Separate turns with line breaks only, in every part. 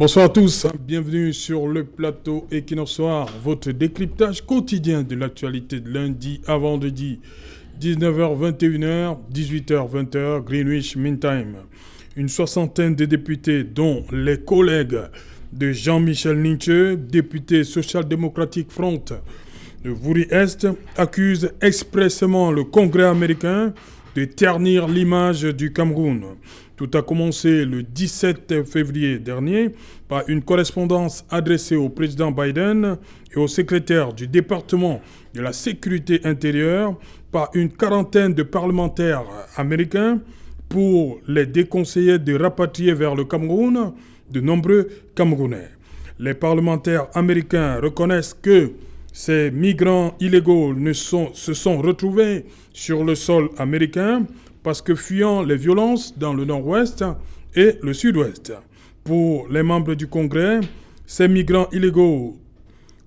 Bonsoir à tous, bienvenue sur le plateau Equinox Soir, votre décryptage quotidien de l'actualité de lundi à vendredi, 19h-21h, 18h-20h, Greenwich Mean Time. Une soixantaine de députés, dont les collègues de Jean-Michel Ninche, député social-démocratique Front de Wouri-Est, accusent expressément le Congrès américain de ternir l'image du Cameroun. Tout a commencé le 17 février dernier par une correspondance adressée au président Biden et au secrétaire du département de la sécurité intérieure par une quarantaine de parlementaires américains pour les déconseiller de rapatrier vers le Cameroun de nombreux Camerounais. Les parlementaires américains reconnaissent que ces migrants illégaux se sont retrouvés sur le sol américain parce que fuyant les violences dans le nord-ouest et le sud-ouest. Pour les membres du Congrès, ces migrants illégaux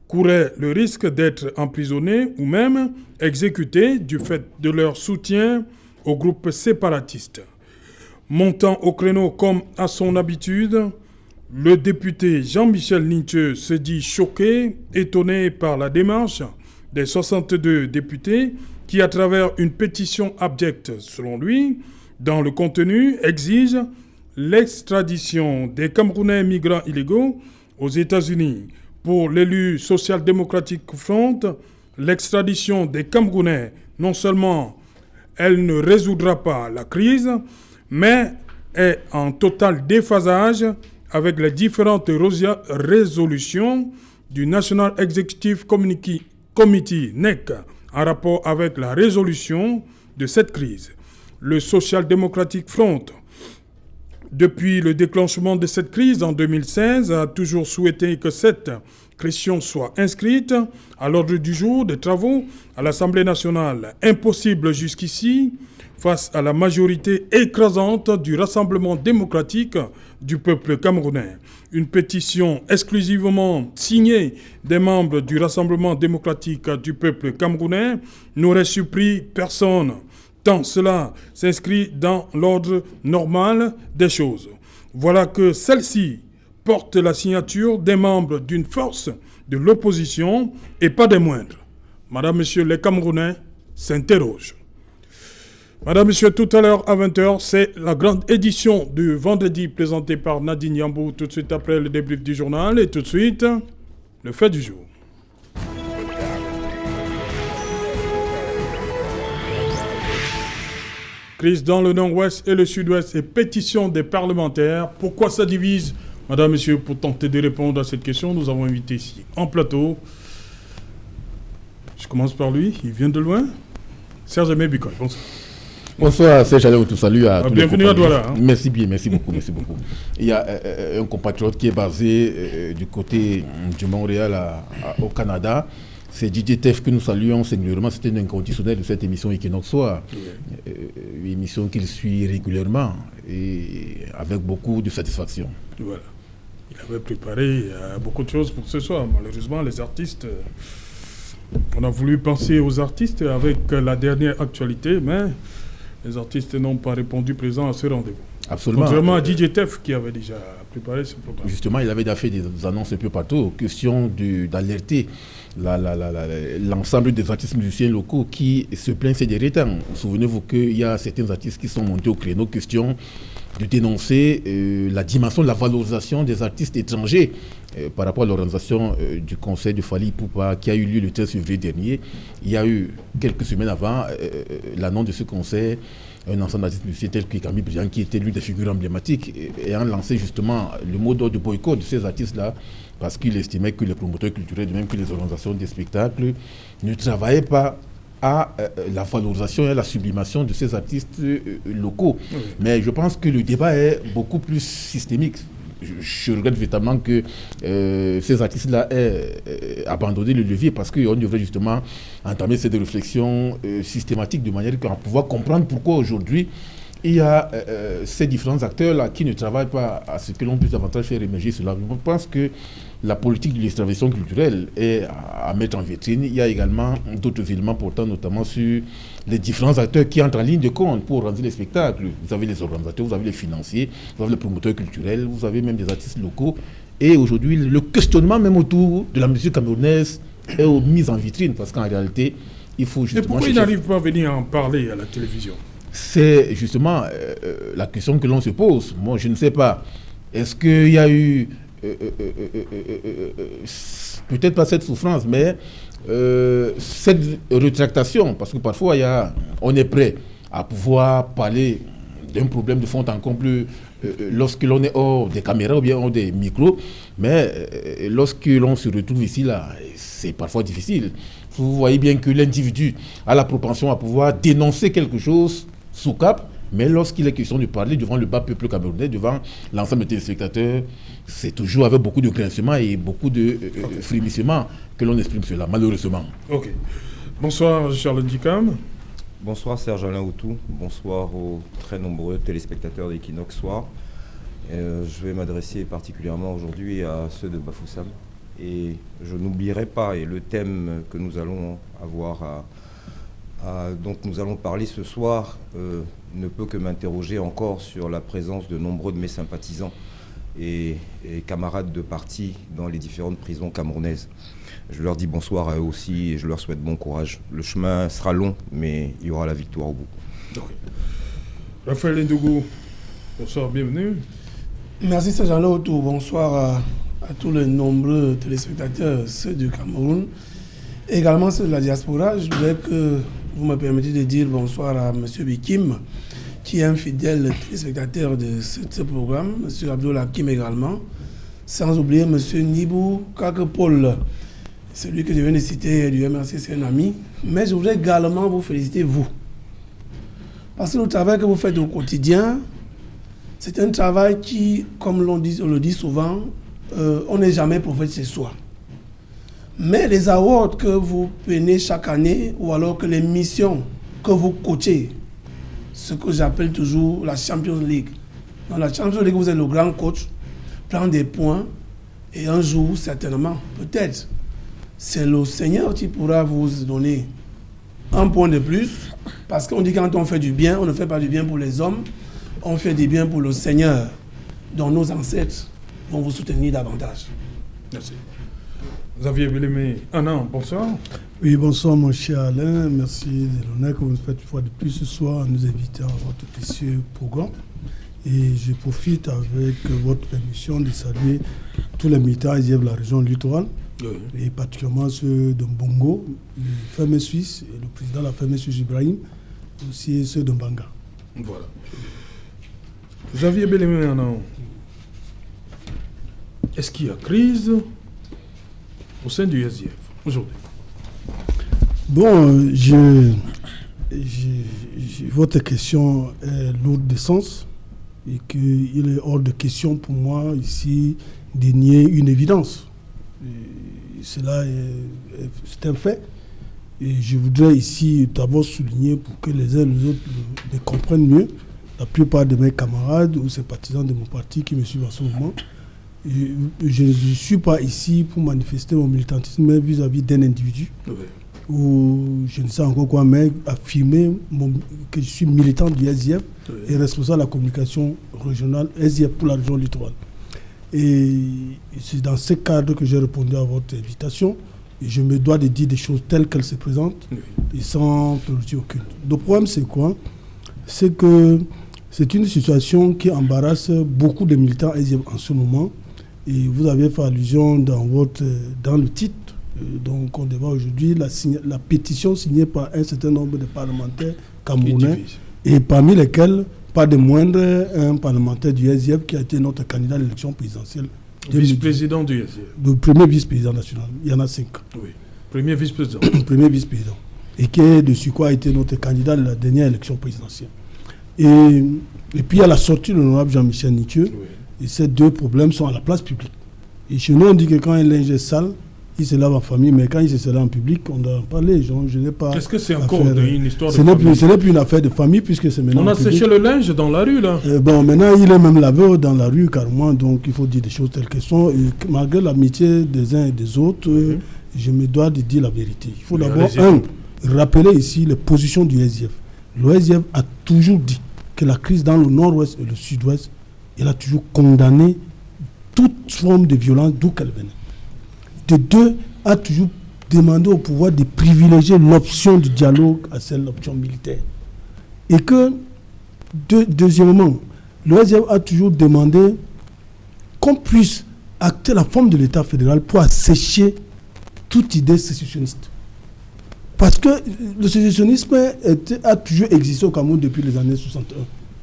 couraient le risque d'être emprisonnés ou même exécutés du fait de leur soutien aux groupes séparatistes. Montant au créneau comme à son habitude, le député Jean-Michel Ninche se dit choqué, étonné par la démarche des 62 députés qui, à travers une pétition abjecte, selon lui, dans le contenu, exige l'extradition des Camerounais migrants illégaux aux États-Unis. Pour l'élu social-démocratique Front, l'extradition des Camerounais, non seulement elle ne résoudra pas la crise, mais est en total déphasage avec les différentes résolutions du National Executive Committee, NEC, en rapport avec la résolution de cette crise. Le Social-Democratic Front, depuis le déclenchement de cette crise en 2016, a toujours souhaité que cette question soit inscrite à l'ordre du jour des travaux à l'Assemblée nationale. Impossible jusqu'ici, face à la majorité écrasante du Rassemblement démocratique du peuple camerounais. Une pétition exclusivement signée des membres du Rassemblement démocratique du peuple camerounais n'aurait surpris personne, tant cela s'inscrit dans l'ordre normal des choses. Voilà que celle-ci porte la signature des membres d'une force de l'opposition et pas des moindres. Madame, Monsieur, les Camerounais s'interrogent. Madame, Monsieur, tout à l'heure à 20h, c'est la grande édition du vendredi présentée par Nadine Yambou, tout de suite après le débrief du journal et tout de suite, le fait du jour. Crise dans le nord-ouest et le sud-ouest et pétition des parlementaires. Pourquoi ça divise? Madame, Monsieur, pour tenter de répondre à cette question, nous avons invité ici en plateau. Je commence par lui, il vient de loin. Serge Aimé Bikoy, bonsoir.
Bonsoir, Serge Aimé, salut à tous.
Bienvenue à Douala. Hein.
Merci bien, merci beaucoup. Il y a un compatriote qui est basé du côté du Montréal au Canada. C'est DJ Tef que nous saluons singulièrement. C'était un inconditionnel de cette émission Equinox Soir. Une émission qu'il suit régulièrement et avec beaucoup de satisfaction.
Voilà. Il avait préparé beaucoup de choses pour ce soir. Malheureusement, les artistes... on a voulu penser aux artistes avec la dernière actualité, mais les artistes n'ont pas répondu présent à ce rendez-vous.
Absolument.
Contrairement à DJ Tef qui avait déjà préparé ce programme.
Justement, il avait déjà fait des annonces un peu partout, question d'alerter l'ensemble des artistes musiciens locaux qui se plaignent ces derniers temps. Souvenez-vous qu'il y a certains artistes qui sont montés au créneau, question de dénoncer la dimension de la valorisation des artistes étrangers par rapport à l'organisation du concert de Fally Ipupa qui a eu lieu le 13 février dernier. Il y a eu quelques semaines avant l'annonce de ce concert, un ensemble d'artistes musiciens tels que Camille Briand, qui était l'une des figures emblématiques, ayant lancé justement le mot d'ordre de boycott de ces artistes-là, parce qu'il estimait que les promoteurs culturels, de même que les organisations des spectacles, ne travaillaient pas à la valorisation et à la sublimation de ces artistes locaux. Oui. Mais je pense que le débat est beaucoup plus systémique. Je regrette véritablement que ces artistes-là aient abandonné le levier, parce qu'on devrait justement entamer cette réflexion systématique de manière à pouvoir comprendre pourquoi aujourd'hui il y a ces différents acteurs-là qui ne travaillent pas à ce que l'on puisse davantage faire émerger cela. Je pense que la politique de l'extraversion culturelle est à mettre en vitrine. Il y a également d'autres éléments portant notamment sur les différents acteurs qui entrent en ligne de compte pour organiser les spectacles. Vous avez les organisateurs, vous avez les financiers, vous avez les promoteurs culturels, vous avez même des artistes locaux. Et aujourd'hui, le questionnement même autour de la musique camerounaise est mis en vitrine parce qu'en réalité, il faut justement...
Et pourquoi il n'arrive pas à venir en parler à la télévision?
C'est justement la question que l'on se pose. Moi, je ne sais pas. Est-ce qu'il y a eu... peut-être pas cette souffrance, mais cette rétractation, parce que parfois on est prêt à pouvoir parler d'un problème de fond encore plus lorsque l'on est hors des caméras ou bien hors des micros, mais lorsque l'on se retrouve ici, là, c'est parfois difficile. Vous voyez bien que l'individu a la propension à pouvoir dénoncer quelque chose sous cap, mais lorsqu'il est question de parler devant le bas peuple camerounais, devant l'ensemble des téléspectateurs, c'est toujours avec beaucoup de grincement et beaucoup de frémissement que l'on exprime cela, malheureusement.
Ok. Bonsoir, Charles Ndikam.
Bonsoir, Serge-Alain Outou. Bonsoir aux très nombreux téléspectateurs d'Equinox Soir. Je vais m'adresser particulièrement aujourd'hui à ceux de Bafoussam. Et je n'oublierai pas, et le thème que nous allons avoir dont nous allons parler ce soir ne peut que m'interroger encore sur la présence de nombreux de mes sympathisants et camarades de parti dans les différentes prisons camerounaises. Je leur dis bonsoir à eux aussi et je leur souhaite bon courage. Le chemin sera long, mais il y aura la victoire au bout.
Okay. Raphaël Ndougou, bonsoir, bienvenue.
Merci Serge-Alain Outou, bonsoir à tous les nombreux téléspectateurs, ceux du Cameroun, et également ceux de la diaspora. Je voudrais que vous me permettiez de dire bonsoir à M. Bikim, qui est un fidèle téléspectateur de ce programme, M. Abdul Hakim également, sans oublier M. Nibou Kakepol, celui que je viens de citer du MRC, c'est un ami. Mais je voudrais également vous féliciter, vous. Parce que le travail que vous faites au quotidien, c'est un travail qui, comme on le dit souvent, on n'est jamais prophète chez soi. Mais les awards que vous prenez chaque année, ou alors que les missions que vous coachez, ce que j'appelle toujours la Champions League. Dans la Champions League, vous êtes le grand coach, prend des points, et un jour, certainement, peut-être, c'est le Seigneur qui pourra vous donner un point de plus, parce qu'on dit que quand on fait du bien, on ne fait pas du bien pour les hommes, on fait du bien pour le Seigneur, dont nos ancêtres vont vous soutenir davantage.
Merci. Xavier Bellemé, Anna, bonsoir.
Oui, bonsoir mon cher Alain, merci de l'honneur que vous nous faites une fois de plus ce soir en nous invitant à votre précieux programme. Et je profite avec votre permission de saluer tous les militants de la région littorale, et particulièrement ceux de Mbongo, le ferme suisse, et le président de la ferme suisse Ibrahim, aussi ceux de Mbanga.
Voilà. Xavier Bellemé, Anna, est-ce qu'il y a crise au sein du SDF aujourd'hui?
Bon, votre question est lourde de sens et qu'il est hors de question pour moi ici de nier une évidence. Cela c'est un fait. Et je voudrais ici d'abord souligner pour que les uns et les autres le comprennent mieux. La plupart de mes camarades ou sympathisants de mon parti qui me suivent en ce moment, je ne suis pas ici pour manifester mon militantisme vis-à-vis d'un individu. Oui. Ou je ne sais encore quoi, mais affirmer que je suis militant du SDF et responsable de la communication régionale SDF pour la région littorale. Et c'est dans ce cadre que j'ai répondu à votre invitation. Et je me dois de dire des choses telles qu'elles se présentent et sans priorité aucune. Le problème, c'est quoi? C'est que c'est une situation qui embarrasse beaucoup de militants SDF en ce moment. Et vous avez fait allusion dans le titre, donc on débat aujourd'hui, la pétition signée par un certain nombre de parlementaires camerounais, et parmi lesquels, pas de moindre, un parlementaire du SDF qui a été notre candidat à l'élection présidentielle.
Vice-président du SDF.
Le premier vice-président national, il y en a 5.
Oui, premier vice-président.
Premier vice-président. Et qui, dessus quoi, a été notre candidat à la dernière élection présidentielle. Et puis il y a la sortie de l'honorable Jean-Michel Nitieux. Oui. Et ces deux problèmes sont à la place publique. Et chez nous, on dit que quand un linge est sale, il se lave en famille, mais quand il se lave en public, on doit en parler. Je n'ai pas.
Est-ce que c'est encore une histoire de
famille? Ce n'est plus une affaire de famille, puisque c'est maintenant.
On a séché le linge dans la rue, là.
Maintenant, il est même lavé dans la rue, carrément, donc il faut dire des choses telles qu'elles sont. Et malgré l'amitié des uns et des autres, je me dois de dire la vérité. Il faut d'abord, rappeler ici les positions du SDF. Le SDF a toujours dit que la crise dans le nord-ouest et le sud-ouest, il a toujours condamné toute forme de violence d'où qu'elle venait. De deux, a toujours demandé au pouvoir de privilégier l'option du dialogue à celle de l'option militaire. Et que, deuxièmement, le SDF a toujours demandé qu'on puisse acter la forme de l'État fédéral pour assécher toute idée sécessionniste. Parce que le sécessionnisme a toujours existé au Cameroun depuis les années 61,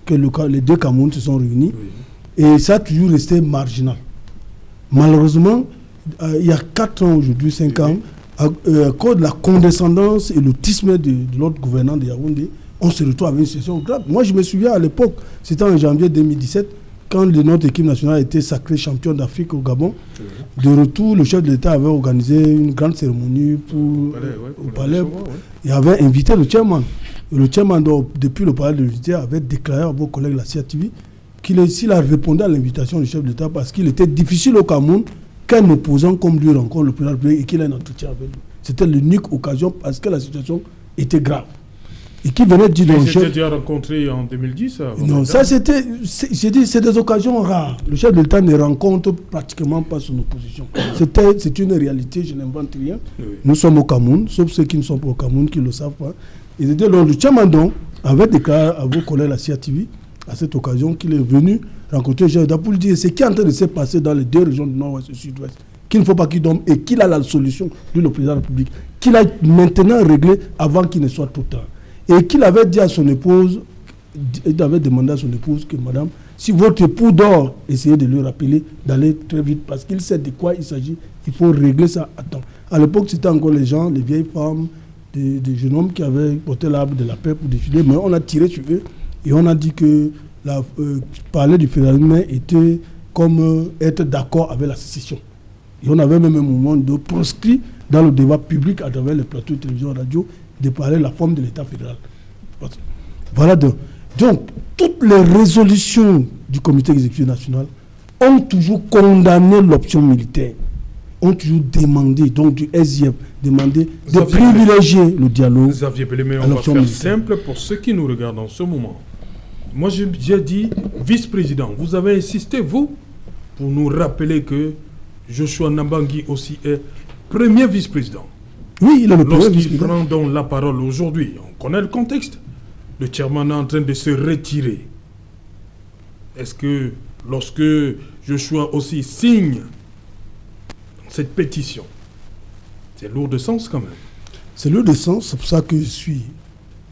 que les deux Camerouns se sont réunis, et ça a toujours resté marginal. Malheureusement, il y a 4 ans aujourd'hui, 5 ans, à cause de la condescendance et l'autisme de l'autre gouvernant de Yaoundé, on se retrouve avec une situation grave. Moi, je me souviens à l'époque, c'était en janvier 2017, quand notre équipe nationale a été sacrée champion d'Afrique au Gabon. De retour, le chef de l'État avait organisé une grande cérémonie au palais. Il avait invité le chairman. Et le chairman, depuis le palais de l'unité, avait déclaré à vos collègues de la CIATV s'il a répondu à l'invitation du chef de l'État parce qu'il était difficile au Cameroun qu'un opposant comme lui rencontre le président de la République et qu'il ait un entretien avec lui. C'était l'unique occasion parce que la situation était grave. Et qui venait dire
donc. Ils étaient déjà rencontrés en 2010.
Non, ça c'était. J'ai dit, c'est des occasions rares. Le chef de l'État ne rencontre pratiquement pas son opposition. C'est une réalité, je n'invente rien. Oui. Nous sommes au Cameroun, sauf ceux qui ne sont pas au Cameroun, qui ne le savent pas. Et donc, le Tchamadon avait déclaré à vos collègues de la CIATV, à cette occasion, qu'il est venu rencontrer le chef de l'État pour lui dire ce qui est en train de se passer dans les deux régions du Nord-Ouest et du Sud-Ouest. Qu'il ne faut pas qu'il dorme et qu'il a la solution, lui, le président de la République, qu'il a maintenant réglé avant qu'il ne soit trop tard. Et qu'il avait dit à son épouse, il avait demandé à son épouse que madame, si votre époux dort, essayez de lui rappeler d'aller très vite parce qu'il sait de quoi il s'agit, il faut régler ça à temps. À l'époque, c'était encore les gens, les vieilles femmes, des jeunes hommes qui avaient porté l'arbre de la paix pour défiler, mais on a tiré sur eux et on a dit que parler du fédéralisme était comme être d'accord avec la sécession. Et on avait même un moment de proscrit dans le débat public à travers les plateaux de télévision et radio de parler de la forme de l'État fédéral. Voilà donc toutes les résolutions du comité exécutif national ont toujours condamné l'option militaire, ont toujours demandé, donc du SIF, demandé de privilégier le dialogue.
Xavier Bellemé, on va faire simple pour ceux qui nous regardent en ce moment. Moi, j'ai dit vice-président. Vous avez insisté, vous, pour nous rappeler que Joshua Nambangui aussi est premier vice-président.
Oui, il est le premier
vice-président. Lorsqu'il prend donc la parole aujourd'hui, on connaît le contexte. Le chairman est en train de se retirer. Est-ce que lorsque Joshua aussi signe cette pétition, c'est lourd de sens quand même?
C'est lourd de sens, c'est pour ça que je suis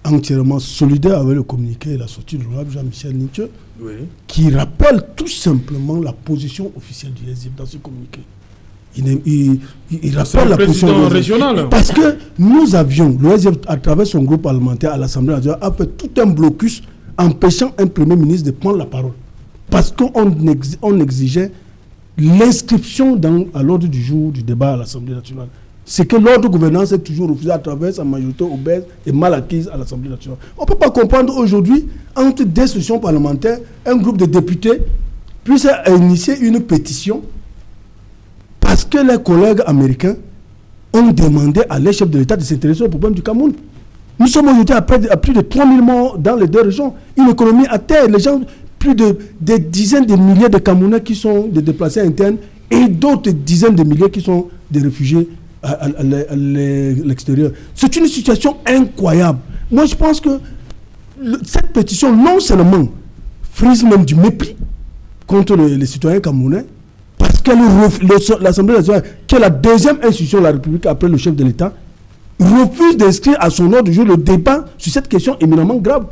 entièrement solidaire avec le communiqué et la sortie de l'honorable Jean-Michel Nietzsche, qui rappelle tout simplement la position officielle du SDF dans ce communiqué. Il rappelle la position
régionale.
Parce que nous avions, le SDF, à travers son groupe parlementaire à l'Assemblée nationale, a fait tout un blocus empêchant un Premier ministre de prendre la parole. Parce qu'on exigeait l'inscription à l'ordre du jour du débat à l'Assemblée nationale. C'est que l'ordre de gouvernance est toujours refusé à travers sa majorité obèse et mal acquise à l'Assemblée nationale. On ne peut pas comprendre aujourd'hui, entre deux sessions parlementaires, un groupe de députés puisse initier une pétition parce que les collègues américains ont demandé à les chefs de l'État de s'intéresser au problème du Cameroun. Nous sommes aujourd'hui à plus de 3000 morts dans les deux régions, une économie à terre, les gens, plus de des dizaines de milliers de Camerounais qui sont des déplacés internes et d'autres dizaines de milliers qui sont des réfugiés à l'extérieur. C'est une situation incroyable. Moi, je pense que cette pétition, non seulement frise même du mépris contre les citoyens camerounais, parce que l'Assemblée nationale, qui est la deuxième institution de la République après le chef de l'État, refuse d'inscrire à son ordre du jour le débat sur cette question éminemment grave.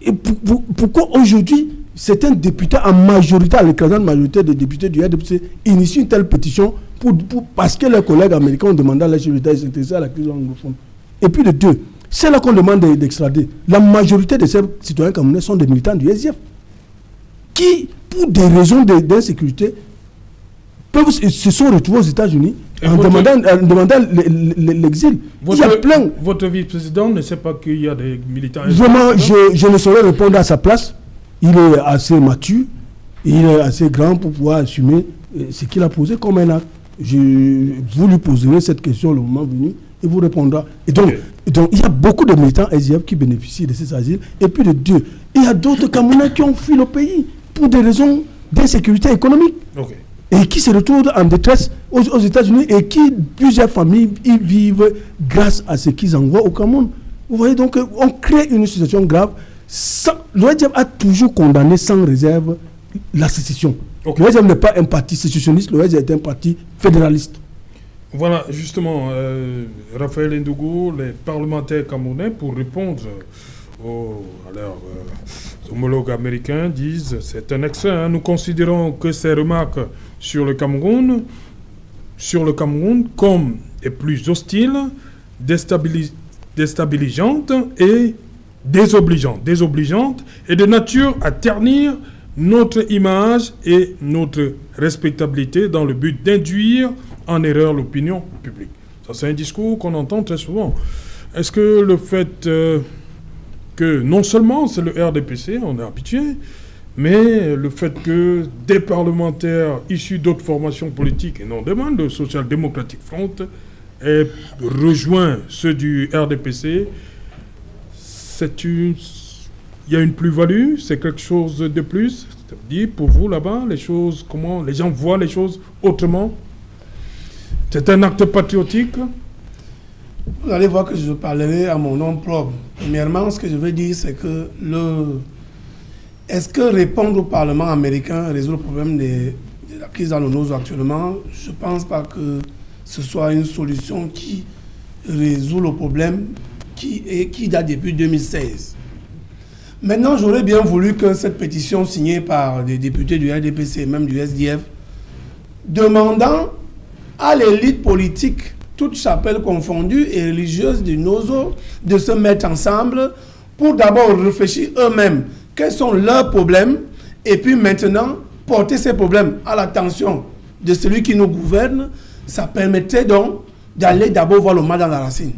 Et pourquoi aujourd'hui, certains députés en majorité, à l'écrasante majorité des députés du RDPC, initient une telle pétition parce que les collègues américains ont demandé à la chef de l'État de s'intéresser à la crise anglophone. Et puis de deux, c'est là qu'on demande d'extrader. La majorité de ces citoyens camerounais sont des militants du SDF qui, pour des raisons d'insécurité, se sont retrouvés aux États-Unis en demandant l'exil. Il y a plein.
Votre vice-président ne sait pas qu'il y a des militants.
Vraiment, je ne saurais répondre à sa place. Il est assez mature, il est assez grand pour pouvoir assumer ce qu'il a posé comme un acte. Vous lui poserez cette question le moment venu, il vous répondra. Et donc, il y a beaucoup de militants SDF qui bénéficient de ces asiles. Et puis de Dieu, il y a d'autres Camerounais qui ont fui le pays pour des raisons d'insécurité économique.
Okay.
Et qui se retrouvent en détresse aux États-Unis et qui, plusieurs familles, y vivent grâce à ce qu'ils envoient au Cameroun. Vous voyez, donc, on crée une situation grave. L'OEDF a toujours condamné sans réserve la sécession. Okay. L'OEDF n'est pas un parti sécessionniste, l'OEDF est un parti fédéraliste.
Voilà, justement, Raphaël Ndougou, les parlementaires camerounais, pour répondre à leurs homologues américains, disent c'est un excès. Hein. Nous considérons que ces remarques sur le Cameroun comme est plus hostile, déstabilisante et désobligeante et de nature à ternir notre image et notre respectabilité dans le but d'induire en erreur l'opinion publique. Ça, c'est un discours qu'on entend très souvent. Est-ce que le fait que non seulement c'est le RDPC, on est habitué, mais le fait que des parlementaires issus d'autres formations politiques, et non demain, le Social Democratic Front, aient rejoint ceux du RDPC, il y a une plus-value, c'est quelque chose de plus. C'est-à-dire, pour vous, là-bas, comment les gens voient les choses autrement? C'est un acte patriotique?
Vous allez voir que je parlerai à mon nom propre. Premièrement, ce que je veux dire, c'est que est-ce que répondre au Parlement américain résout le problème de la crise dans le Nozo actuellement? Je ne pense pas que ce soit une solution qui résout le problème qui date depuis 2016. Maintenant, j'aurais bien voulu que cette pétition signée par des députés du RDPC, même du SDF, demandant à l'élite politique, toute chapelle confondue et religieuse du Nozo, de se mettre ensemble pour d'abord réfléchir eux-mêmes quels sont leurs problèmes et puis maintenant porter ces problèmes à l'attention de celui qui nous gouverne. Ça permettrait donc d'aller d'abord voir le mal dans la racine.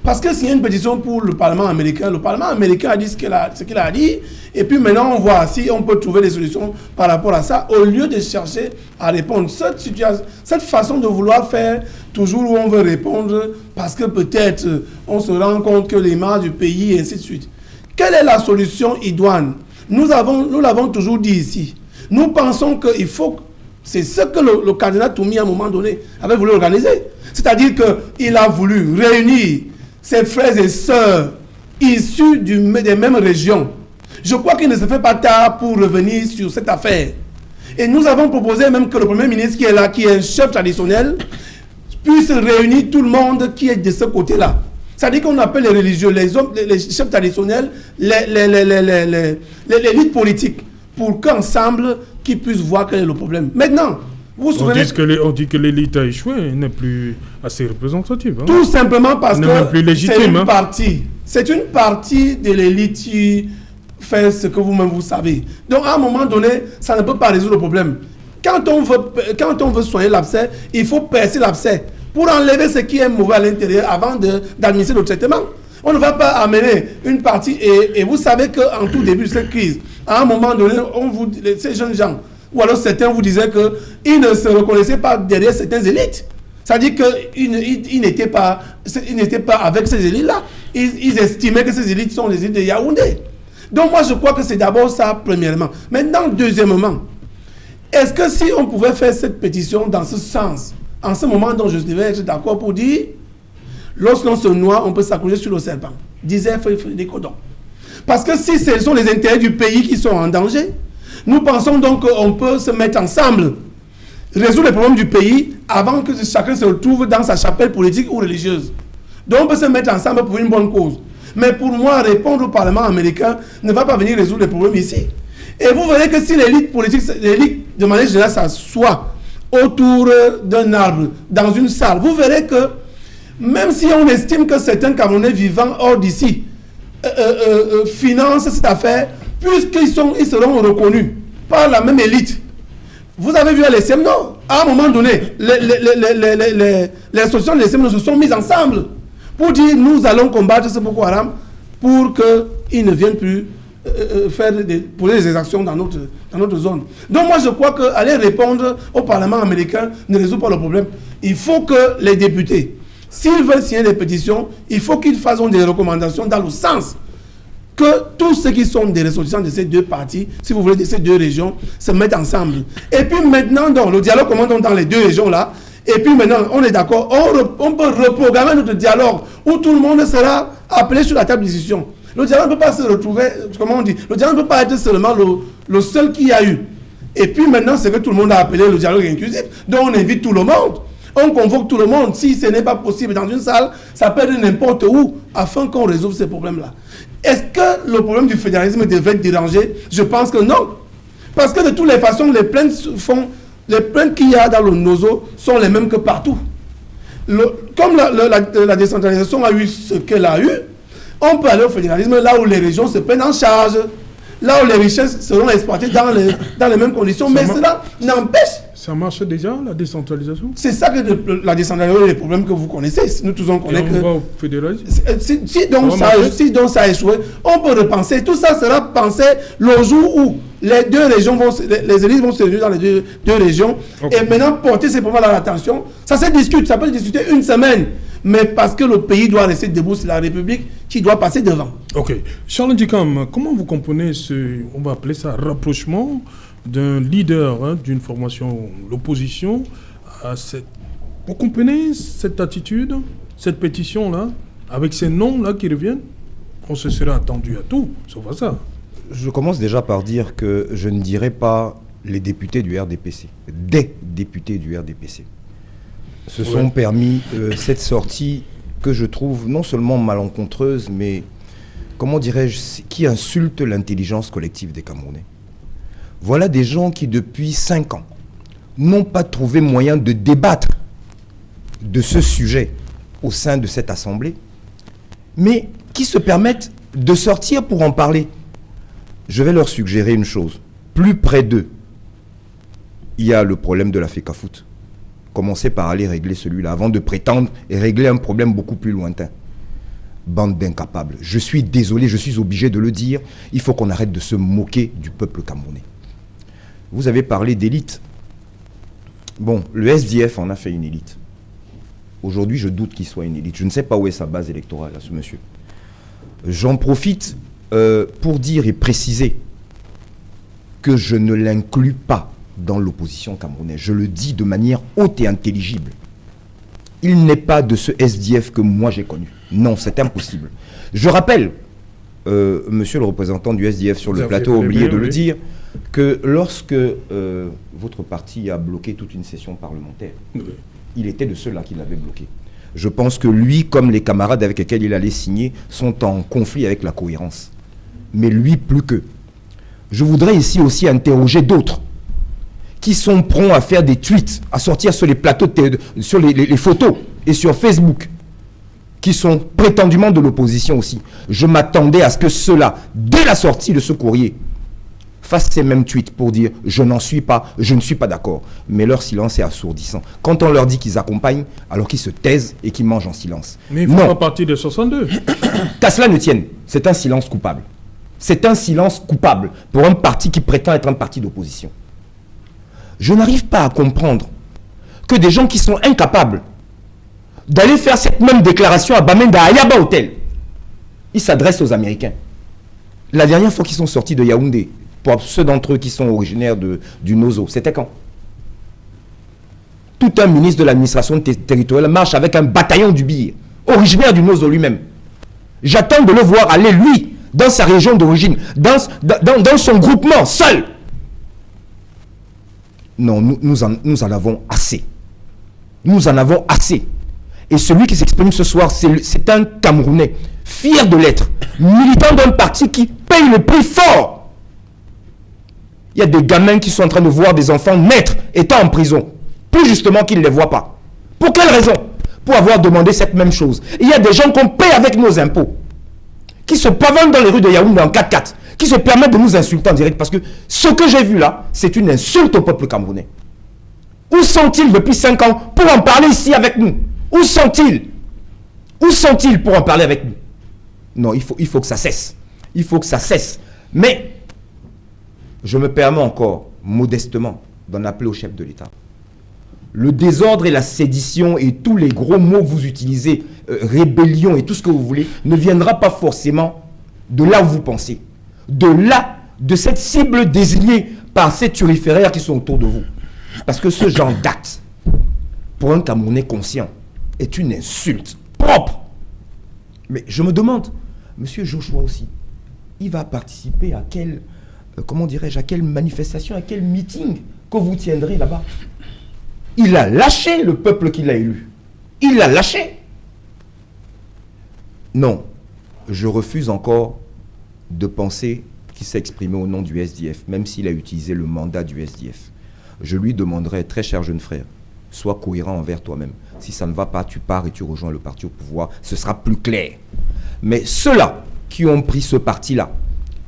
Parce que s'il y a une pétition pour le Parlement américain a dit ce qu'il a dit, et puis maintenant on voit si on peut trouver des solutions par rapport à ça, au lieu de chercher à répondre. Cette façon de vouloir faire toujours où on veut répondre, parce que peut-être on se rend compte que l'image du pays, et ainsi de suite. Quelle est la solution idoine? Nous l'avons toujours dit ici. Nous pensons qu'il faut... C'est ce que le cardinal Toumi, à un moment donné, avait voulu organiser. C'est-à-dire qu'il a voulu réunir ses frères et sœurs issus des mêmes régions. Je crois qu'il ne se fait pas tard pour revenir sur cette affaire. Et nous avons proposé même que le Premier ministre qui est là, qui est un chef traditionnel, puisse réunir tout le monde qui est de ce côté-là. C'est-à-dire qu'on appelle les religieux, les hommes, les chefs traditionnels, l'élite politique, pour qu'ensemble, qu'ils puissent voir quel est le problème. Maintenant, vous vous souvenez...
On dit que l'élite a échoué, elle n'est plus assez représentative. Hein.
Tout simplement parce que c'est une
hein.
partie de l'élite qui fait ce que vous-même vous savez. Donc à un moment donné, ça ne peut pas résoudre le problème. Quand on veut soigner l'abcès, il faut percer l'abcès pour enlever ce qui est mauvais à l'intérieur avant d'administrer le traitement. On ne va pas amener une partie, et vous savez qu'en tout début de cette crise, à un moment donné, ces jeunes gens, ou alors certains vous disaient qu'ils ne se reconnaissaient pas derrière certaines élites. C'est-à-dire qu'ils n'étaient pas avec ces élites-là. Ils estimaient que ces élites sont les élites de Yaoundé. Donc moi je crois que c'est d'abord ça, premièrement. Maintenant, deuxièmement, est-ce que si on pouvait faire cette pétition dans ce sens, en ce moment dont je devais être d'accord pour dire, lorsqu'on se noie, on peut s'accrocher sur le serpent, disait Frédéric Odon. Parce que si ce sont les intérêts du pays qui sont en danger, nous pensons donc qu'on peut se mettre ensemble, résoudre les problèmes du pays avant que chacun se retrouve dans sa chapelle politique ou religieuse. Donc on peut se mettre ensemble pour une bonne cause. Mais pour moi, répondre au Parlement américain ne va pas venir résoudre les problèmes ici. Et vous verrez que si l'élite politique, l'élite de manière générale, s'assoit autour d'un arbre, dans une salle, vous verrez que même si on estime que certains Camerounais vivant hors d'ici financent cette affaire, puisqu'ils seront reconnus par la même élite, Vous avez vu à l'ESM Nord, à un moment donné, les associations de l'ESM Nord se sont mises ensemble pour dire nous allons combattre ce Boko Haram pour qu'ils ne viennent plus poser des exactions dans notre zone. Donc moi je crois qu'aller répondre au Parlement américain ne résout pas le problème. Il faut que les députés, s'ils veulent signer des pétitions, il faut qu'ils fassent des recommandations dans le sens que tous ceux qui sont des ressortissants de ces deux partis, si vous voulez, de ces deux régions, se mettent ensemble. Et puis maintenant, donc, le dialogue commence dans les deux régions-là. Et puis maintenant, on est d'accord, on peut reprogrammer notre dialogue où tout le monde sera appelé sur la table de discussion. Le dialogue ne peut pas se retrouver, comment on dit, le dialogue ne peut pas être seulement le seul qu'il y a eu. Et puis maintenant, c'est que tout le monde a appelé le dialogue inclusif. Donc on invite tout le monde. On convoque tout le monde. Si ce n'est pas possible dans une salle, ça peut être n'importe où, afin qu'on résolve ces problèmes-là. Est-ce que le problème du fédéralisme devait déranger? Je pense que non. Parce que de toutes les façons, les plaintes qu'il y a dans le NOZO sont les mêmes que partout. Comme la décentralisation a eu ce qu'elle a eu, on peut aller au fédéralisme là où les régions se prennent en charge, là où les richesses seront exploitées dans les mêmes conditions. Mais cela n'empêche.
Ça marche déjà, la décentralisation? C'est
ça que la décentralisation est le problème que vous connaissez. Nous tous on connaît que...
on va au fédéralisme.
Si donc ça a échoué, on peut repenser. Tout ça sera pensé le jour où les deux régions les élites vont se réunir dans les deux régions. Okay. Et maintenant, porter ces problèmes à l'attention, ça se discute, ça peut se discuter une semaine. Mais parce que le pays doit rester debout, c'est la République qui doit passer devant. Ok.
Charles Ndikam, comment vous comprenez on va appeler ça, rapprochement d'un leader d'une formation, l'opposition, vous comprenez cette attitude, cette pétition-là, avec ces noms-là qui reviennent? On se serait attendu à tout, sauf à ça.
Je commence déjà par dire que je ne dirais pas les députés du RDPC, des députés du RDPC. Se sont permis cette sortie que je trouve non seulement malencontreuse, mais, comment dirais-je, qui insulte l'intelligence collective des Camerounais. Voilà des gens qui, depuis 5 ans, n'ont pas trouvé moyen de débattre de ce sujet au sein de cette assemblée, mais qui se permettent de sortir pour en parler. Je vais leur suggérer une chose. Plus près d'eux, il y a le problème de la FECAFOOT. Commencez par aller régler celui-là avant de prétendre et régler un problème beaucoup plus lointain. Bande d'incapables. Je suis désolé, je suis obligé de le dire. Il faut qu'on arrête de se moquer du peuple camerounais. Vous avez parlé d'élite. Bon, le SDF en a fait une élite. Aujourd'hui, je doute qu'il soit une élite. Je ne sais pas où est sa base électorale, à ce monsieur. J'en profite pour dire et préciser que je ne l'inclus pas dans l'opposition camerounaise. Je le dis de manière haute et intelligible. Il n'est pas de ce SDF que moi j'ai connu. Non, c'est impossible. Je rappelle, monsieur le représentant du SDF sur le plateau a oublié de le dire, que lorsque votre parti a bloqué toute une session parlementaire, il était de ceux-là qui l'avaient bloqué. Je pense que lui, comme les camarades avec lesquels il allait signer, sont en conflit avec la cohérence. Mais lui, plus qu'eux. Je voudrais ici aussi interroger d'autres qui sont prompts à faire des tweets, à sortir sur les plateaux, sur les photos et sur Facebook, qui sont prétendument de l'opposition aussi. Je m'attendais à ce que ceux-là, dès la sortie de ce courrier, fassent ces mêmes tweets pour dire « je n'en suis pas, je ne suis pas d'accord ». Mais leur silence est assourdissant. Quand on leur dit qu'ils accompagnent, alors qu'ils se taisent et qu'ils mangent en silence.
Mais il ne faut pas partir de 62.
Qu'à cela ne tienne, c'est un silence coupable. C'est un silence coupable pour un parti qui prétend être un parti d'opposition. Je n'arrive pas à comprendre que des gens qui sont incapables d'aller faire cette même déclaration à Bamenda, à Yaba Hotel, ils s'adressent aux Américains. La dernière fois qu'ils sont sortis de Yaoundé, pour ceux d'entre eux qui sont originaires du NOZO, c'était quand? Tout un ministre de l'administration territoriale marche avec un bataillon du BIR, originaire du NOZO lui-même. J'attends de le voir aller, lui, dans sa région d'origine, dans son groupement, seul. Non, nous en avons assez. Nous en avons assez. Et celui qui s'exprime ce soir, c'est un Camerounais, fier de l'être, militant d'un parti qui paye le prix fort. Il y a des gamins qui sont en train de voir des enfants naître, étant en prison. Plus justement qu'ils ne les voient pas. Pour quelle raison? Pour avoir demandé cette même chose. Et il y a des gens qu'on paye avec nos impôts, qui se pavonnent dans les rues de Yaoundé en 4x4.
qui se permettent de nous insulter en direct, parce que ce que j'ai vu là, c'est une insulte au peuple camerounais. Où sont-ils depuis 5 ans pour en parler ici avec nous? Où sont-ils? Où sont-ils pour en parler avec nous? Non, il faut que ça cesse. Il faut que ça cesse. Mais je me permets encore, modestement, d'en appeler au chef de l'État. Le désordre et la sédition et tous les gros mots que vous utilisez, rébellion et tout ce que vous voulez, ne viendra pas forcément de là où vous pensez. De là, de cette cible désignée par ces turiféraires qui sont autour de vous. Parce que ce genre d'acte, pour un Camerounais conscient, est une insulte propre. Mais je me demande, Monsieur Joshua aussi, il va participer à quelle, à quelle manifestation, à quel meeting que vous tiendrez là-bas? Il a lâché le peuple qui l'a élu. Il l'a lâché. Non, je refuse encore de penser qu'il s'est exprimé au nom du SDF, même s'il a utilisé le mandat du SDF. Je lui demanderai, très cher jeune frère, sois cohérent envers toi-même. Si ça ne va pas, tu pars et tu rejoins le parti au pouvoir. Ce sera plus clair. Mais ceux-là qui ont pris ce parti-là,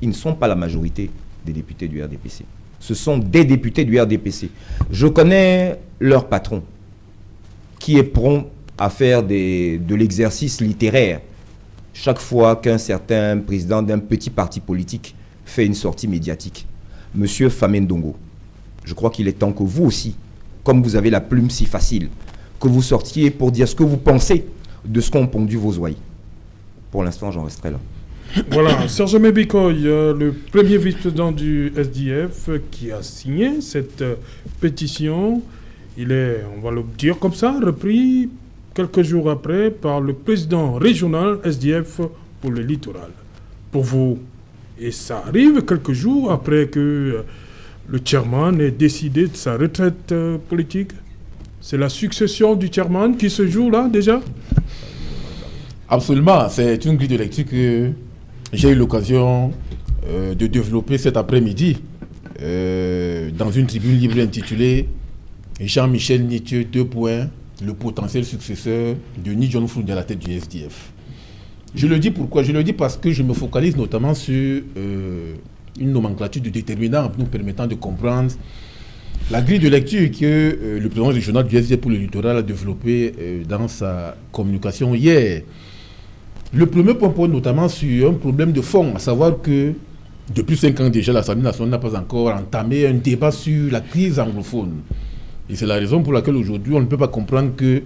ils ne sont pas la majorité des députés du RDPC. Ce sont des députés du RDPC. Je connais leur patron, qui est prompt à faire de l'exercice littéraire chaque fois qu'un certain président d'un petit parti politique fait une sortie médiatique. Monsieur Famendongo, je crois qu'il est temps que vous aussi, comme vous avez la plume si facile, que vous sortiez pour dire ce que vous pensez de ce qu'ont pondu vos ouailles. Pour l'instant, j'en resterai là.
Voilà, Serge Mebikoy, le premier vice-président du SDF qui a signé cette pétition, il est, on va le dire comme ça, repris quelques jours après par le président régional SDF pour le littoral. Pour vous, et ça arrive quelques jours après que le chairman ait décidé de sa retraite politique. C'est la succession du chairman qui se joue là déjà?
Absolument, c'est une grille de lecture que j'ai eu l'occasion de développer cet après-midi dans une tribune libre intitulée Jean-Michel Nitieux, 2 points, le potentiel successeur de Ni John Fround à la tête du SDF. Je le dis pourquoi? Je le dis parce que je me focalise notamment sur une nomenclature de déterminants nous permettant de comprendre la grille de lecture que le président régional du SDF pour le littoral a développée dans sa communication hier. Le premier point porte notamment sur un problème de fond, à savoir que depuis 5 ans déjà, l'Assemblée nationale n'a pas encore entamé un débat sur la crise anglophone. Et c'est la raison pour laquelle aujourd'hui on ne peut pas comprendre que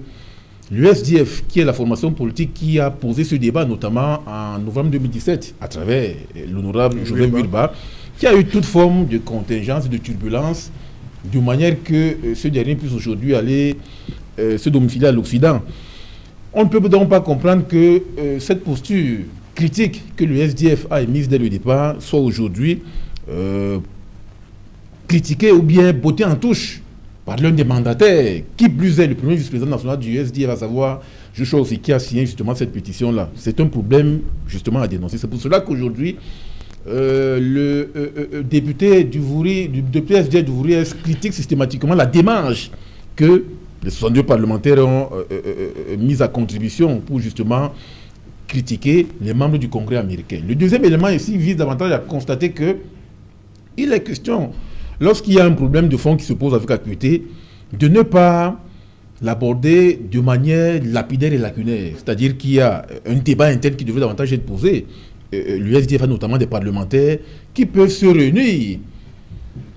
l'USDF, qui est la formation politique qui a posé ce débat, notamment en novembre 2017, à travers l'honorable Joël Wilba, qui a eu toute forme de contingence, de turbulence, de manière que ce dernier puisse aujourd'hui aller se domicilier à l'Occident. On ne peut donc pas comprendre que cette posture critique que le SDF a émise dès le départ soit aujourd'hui critiquée ou bien bottée en touche par l'un des mandataires, qui plus est le premier vice-président national du SDF, à savoir Joshua aussi, qui a signé justement cette pétition-là. C'est un problème justement à dénoncer. C'est pour cela qu'aujourd'hui, le député du SDF du Vouri critique systématiquement la démarche que les 62 parlementaires ont mise à contribution pour justement critiquer les membres du Congrès américain. Le deuxième élément ici vise davantage à constater que il est question, lorsqu'il y a un problème de fond qui se pose avec acuité, de ne pas l'aborder de manière lapidaire et lacunaire. C'est-à-dire qu'il y a un débat interne qui devrait davantage être posé. L'USDF a notamment des parlementaires qui peuvent se réunir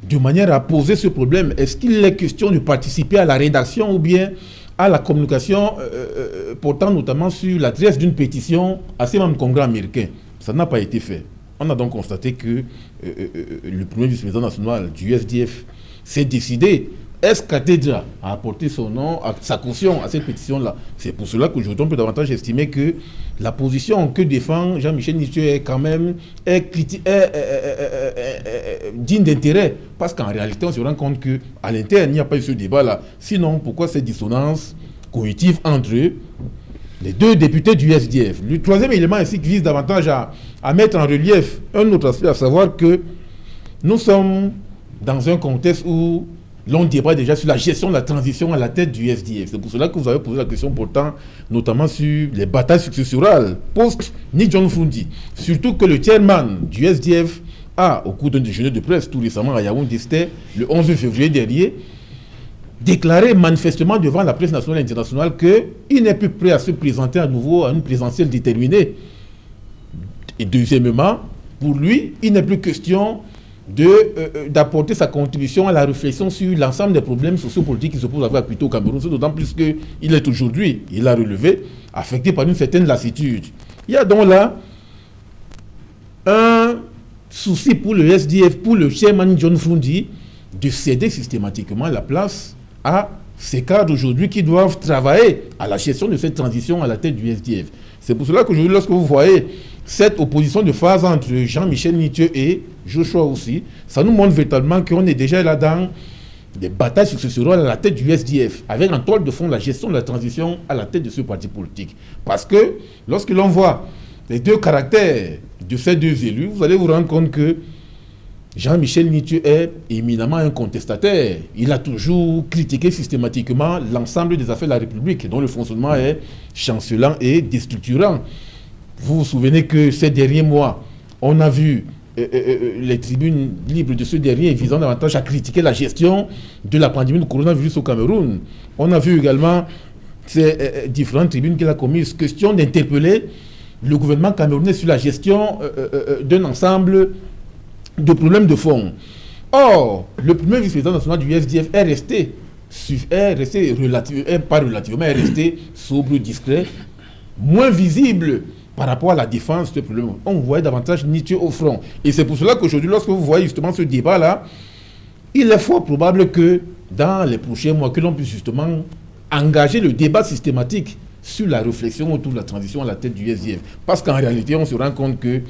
de manière à poser ce problème. Est-ce qu'il est question de participer à la rédaction ou bien à la communication portant notamment sur l'adresse d'une pétition à ces membres du Congrès américain? Ça n'a pas été fait. On a donc constaté que le premier vice-président national du SDF s'est décidé, ex-cathedra, à apporter son nom, sa caution à cette pétition-là. C'est pour cela qu'aujourd'hui on peut davantage estimer que la position que défend Jean-Michel Nitieux est quand même digne d'intérêt. Parce qu'en réalité, on se rend compte qu'à l'interne, il n'y a pas eu ce débat-là. Sinon, pourquoi cette dissonance cognitive entre les deux députés du SDF? Le troisième élément ici qui vise davantage à mettre en relief un autre aspect, à savoir que nous sommes dans un contexte où l'on débat déjà sur la gestion de la transition à la tête du SDF. C'est pour cela que vous avez posé la question portant notamment sur les batailles successorales post-Ni John Fround. Surtout que le chairman du SDF a, au cours d'un déjeuner de presse tout récemment à Yaoundé, c'était le 11 février dernier, déclaré manifestement devant la presse nationale et internationale qu'il n'est plus prêt à se présenter à nouveau à une présidentielle déterminée. Et deuxièmement, pour lui, il n'est plus question d'apporter sa contribution à la réflexion sur l'ensemble des problèmes sociopolitiques qui se posent avec plutôt au Cameroun, d'autant plus qu'il est aujourd'hui, il a relevé, affecté par une certaine lassitude. Il y a donc là un souci pour le SDF, pour le chairman John Fundi, de céder systématiquement la place à ces cadres aujourd'hui qui doivent travailler à la gestion de cette transition à la tête du SDF. C'est pour cela qu'aujourd'hui, lorsque vous voyez cette opposition de phase entre Jean-Michel Nitieux et Joshua aussi, ça nous montre véritablement qu'on est déjà là dans des batailles successorales à la tête du SDF, avec en toile de fond la gestion de la transition à la tête de ce parti politique. Parce que lorsque l'on voit les deux caractères de ces deux élus, vous allez vous rendre compte que Jean-Michel Nitieux est éminemment un contestataire. Il a toujours critiqué systématiquement l'ensemble des affaires de la République, dont le fonctionnement est chancelant et déstructurant. Vous vous souvenez que ces derniers mois, on a vu les tribunes libres de ce dernier visant davantage à critiquer la gestion de la pandémie du coronavirus au Cameroun. On a vu également ces différentes tribunes qu'il a commises, question d'interpeller le gouvernement camerounais sur la gestion d'un ensemble de problèmes de fond. Or, le premier vice-président national du SDF est resté sobre, discret, moins visible par rapport à la défense de ce problème. On voyait davantage Nitieux au front. Et c'est pour cela qu'aujourd'hui, lorsque vous voyez justement ce débat-là, il est fort probable que dans les prochains mois, que l'on puisse justement engager le débat systématique sur la réflexion autour de la transition à la tête du SDF. Parce qu'en réalité, on se rend compte que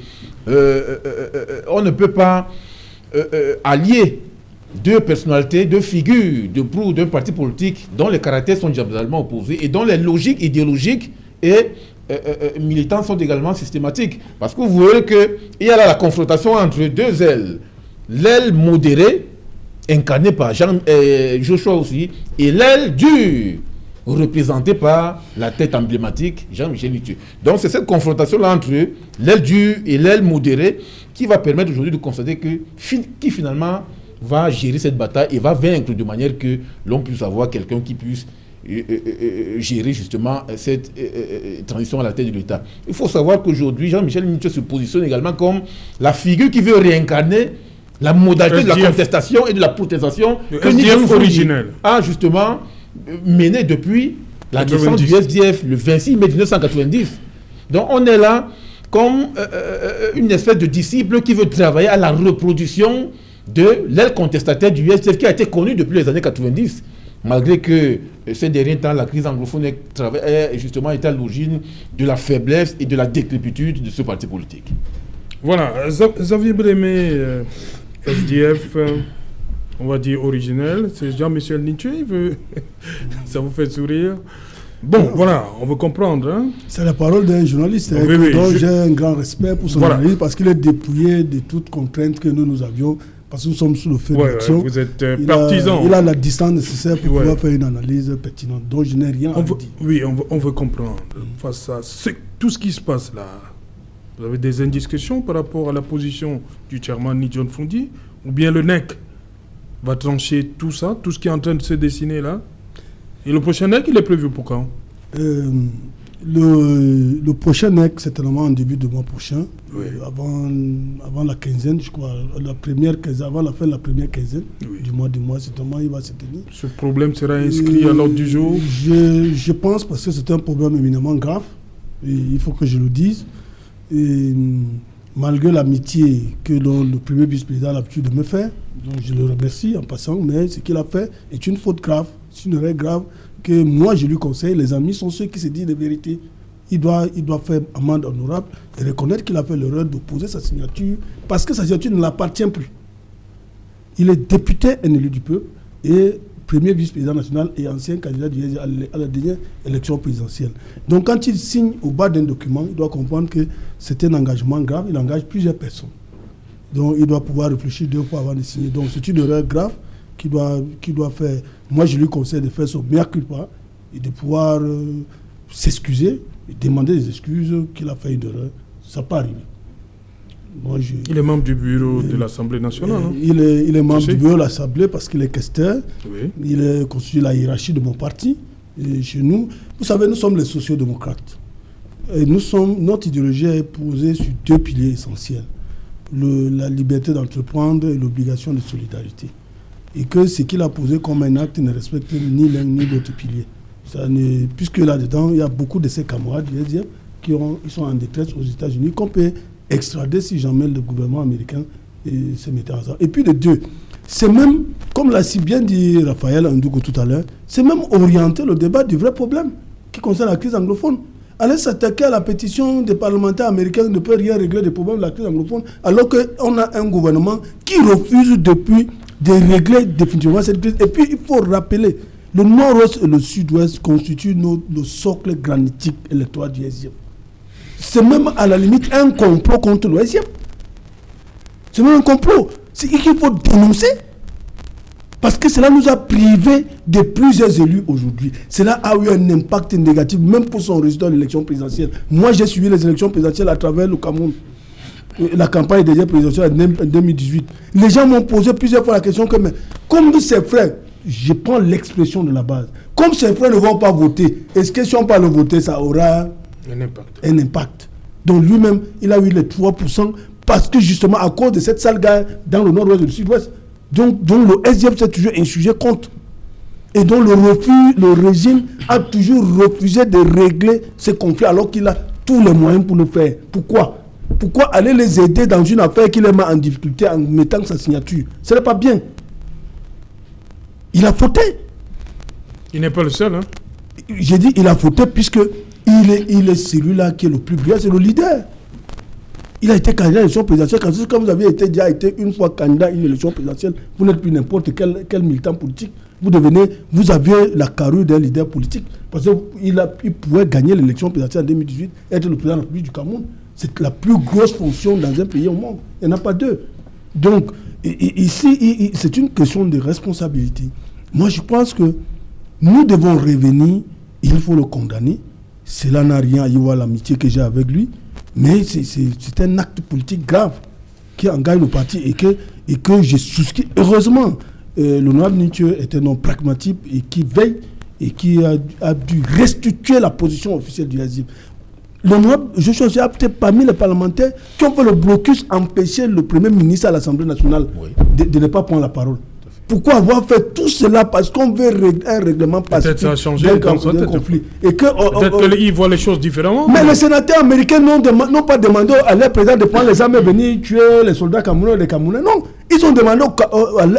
on ne peut pas allier deux personnalités, deux figures de proue d'un parti politique dont les caractères sont diamétralement opposés et dont les logiques idéologiques et militants sont également systématiques. Parce que vous voyez qu'il y a là la confrontation entre deux ailes. L'aile modérée, incarnée par Joshua aussi, et l'aile dure, représentée par la tête emblématique Jean-Michel Nitieux. Donc c'est cette confrontation-là entre l'aile dure et l'aile modérée qui va permettre aujourd'hui de constater qui finalement va gérer cette bataille et va vaincre de manière que l'on puisse avoir quelqu'un qui puisse gérer justement cette transition à la tête de l'État. Il faut savoir qu'aujourd'hui, Jean-Michel Nitieux se positionne également comme la figure qui veut réincarner la modalité de la contestation et de la protestation que
SDF originel
a justement mené depuis la naissance du SDF le 26 mai 1990. Donc on est là comme une espèce de disciple qui veut travailler à la reproduction de l'aile contestataire du SDF qui a été connue depuis les années 90. Malgré que ces derniers temps, la crise anglophone a justement été à l'origine de la faiblesse et de la décrépitude de ce parti politique.
Voilà, Xavier Brémé, SDF, on va dire originel, c'est Jean-Michel Nitieux, ça vous fait sourire. Bon, voilà, on veut comprendre. Hein.
C'est la parole d'un journaliste dont j'ai un grand respect pour son analyse parce qu'il est dépouillé de toute contrainte que nous avions. Parce que nous sommes sous le feu de l'action.
Vous êtes partisan.
Il a la distance nécessaire pour pouvoir faire une analyse pertinente. Donc je n'ai rien à dire.
Oui, on veut comprendre. Face à tout ce qui se passe là, vous avez des indiscrétions par rapport à la position du chairman John Fundi, ou bien le NEC va trancher tout ça, tout ce qui est en train de se dessiner là. Et le prochain NEC, il est prévu pour quand?
Le prochain NEC, certainement en début de mois prochain, oui. Avant la quinzaine, je crois, avant la fin de la première quinzaine du mois, certainement, il va se tenir. Ce
problème sera inscrit à l'ordre du jour?
Je pense, parce que c'est un problème éminemment grave, et il faut que je le dise. Et, malgré l'amitié que le premier vice-président a l'habitude de me faire, donc je le remercie en passant, mais ce qu'il a fait est une faute grave, c'est une erreur grave, que moi je lui conseille. Les amis sont ceux qui se disent la vérité. Il doit faire amende honorable et reconnaître qu'il a fait l'erreur de poser sa signature parce que sa signature ne l'appartient plus. Il est député, un élu du peuple et premier vice-président national et ancien candidat à la dernière élection présidentielle. Donc quand il signe au bas d'un document, il doit comprendre que c'est un engagement grave, il engage plusieurs personnes. Donc il doit pouvoir réfléchir 2 fois avant de signer. Donc c'est une erreur grave qui doit faire. Moi, je lui conseille de faire son mea culpa et de pouvoir s'excuser et demander des excuses qu'il a fait une erreur. Ça peut arriver.
Il est membre du bureau de l'Assemblée nationale.
Il est membre du bureau de l'Assemblée parce qu'il est questeur.
Oui.
Il est constitué la hiérarchie de mon parti. Et chez nous, vous savez, nous sommes les sociodémocrates. Et notre idéologie est posée sur deux piliers essentiels. La liberté d'entreprendre et l'obligation de solidarité. Et que ce qu'il a posé comme un acte ne respecte ni l'un ni l'autre pilier. Puisque là-dedans, il y a beaucoup de ses camarades qui sont en détresse aux États-Unis, qu'on peut extrader si jamais le gouvernement américain se mettait en hasard. Et puis les deux, c'est même, comme l'a si bien dit Raphaël Ndougo tout à l'heure, c'est même orienter le débat du vrai problème qui concerne la crise anglophone. Aller s'attaquer à la pétition des parlementaires américains ne peut rien régler des problèmes de la crise anglophone, alors qu'on a un gouvernement qui refuse depuis de régler définitivement cette crise. Et puis il faut rappeler, le nord-ouest et le sud-ouest constituent le socle granitique électoral du SDF. C'est même à la limite un complot contre le SDF. C'est même un complot. C'est qu'il faut dénoncer. Parce que cela nous a privés de plusieurs élus aujourd'hui. Cela a eu un impact négatif, même pour son résultat de l'élection présidentielle. Moi, j'ai suivi les élections présidentielles à travers le Cameroun. La campagne des présidentielles en 2018. Les gens m'ont posé plusieurs fois la question que, mais, comme ses frères, je prends l'expression de la base, comme ses frères ne vont pas voter, est-ce que si on ne va pas le voter, ça aura un impact. Donc lui-même, il a eu les 3%, parce que justement, à cause de cette sale guerre dans le nord-ouest et le sud-ouest, donc le SDF s'est toujours insurgé contre. Et donc le régime a toujours refusé de régler ces conflits alors qu'il a tous les moyens pour le faire. Pourquoi aller les aider dans une affaire qui les met en difficulté en mettant sa signature? Ce n'est pas bien. Il a fauté.
Il n'est pas le seul.
J'ai dit il a fauté puisque il est celui-là qui est le plus brillant, c'est le leader. Il a été candidat à l'élection présidentielle. Quand vous avez déjà été une fois candidat à une élection présidentielle, vous n'êtes plus n'importe quel militant politique. Vous aviez la carrure d'un leader politique. Parce qu'il pouvait gagner l'élection présidentielle en 2018, être le président de la République du Cameroun. C'est la plus grosse fonction dans un pays au monde. Il n'y en a pas deux. Donc, ici, c'est une question de responsabilité. Moi, je pense que nous devons revenir, il faut le condamner. Cela n'a rien à y voir l'amitié que j'ai avec lui. Mais c'est un acte politique grave qui engage le parti et que je souscris. Heureusement, l'honorable Nithieu est un homme pragmatique et qui veille et qui a dû restituer la position officielle du SDF. L'honorable Joshua Nzoué a peut-être parmi les parlementaires qui ont fait le blocus, empêcher le Premier ministre à l'Assemblée nationale de ne pas prendre la parole. Pourquoi avoir fait tout cela? Parce qu'on veut un règlement pacifique d'un conflit.
Peut-être qu'ils voient les choses différemment.
Mais les sénateurs américains n'ont pas demandé à leur président de prendre les armes et venir tuer les soldats camerounais et les Camerounais. Non, ils ont demandé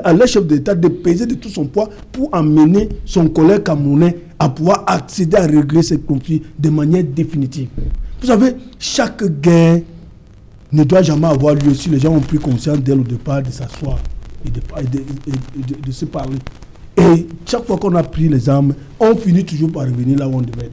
à leur chef d'État de peser de tout son poids pour amener son collègue camerounais à pouvoir accéder à régler ces conflits de manière définitive. Vous savez, chaque guerre ne doit jamais avoir lieu si les gens ont pris conscience dès le départ de s'asseoir et de se parler. Et chaque fois qu'on a pris les armes, on finit toujours par revenir là où on devait être.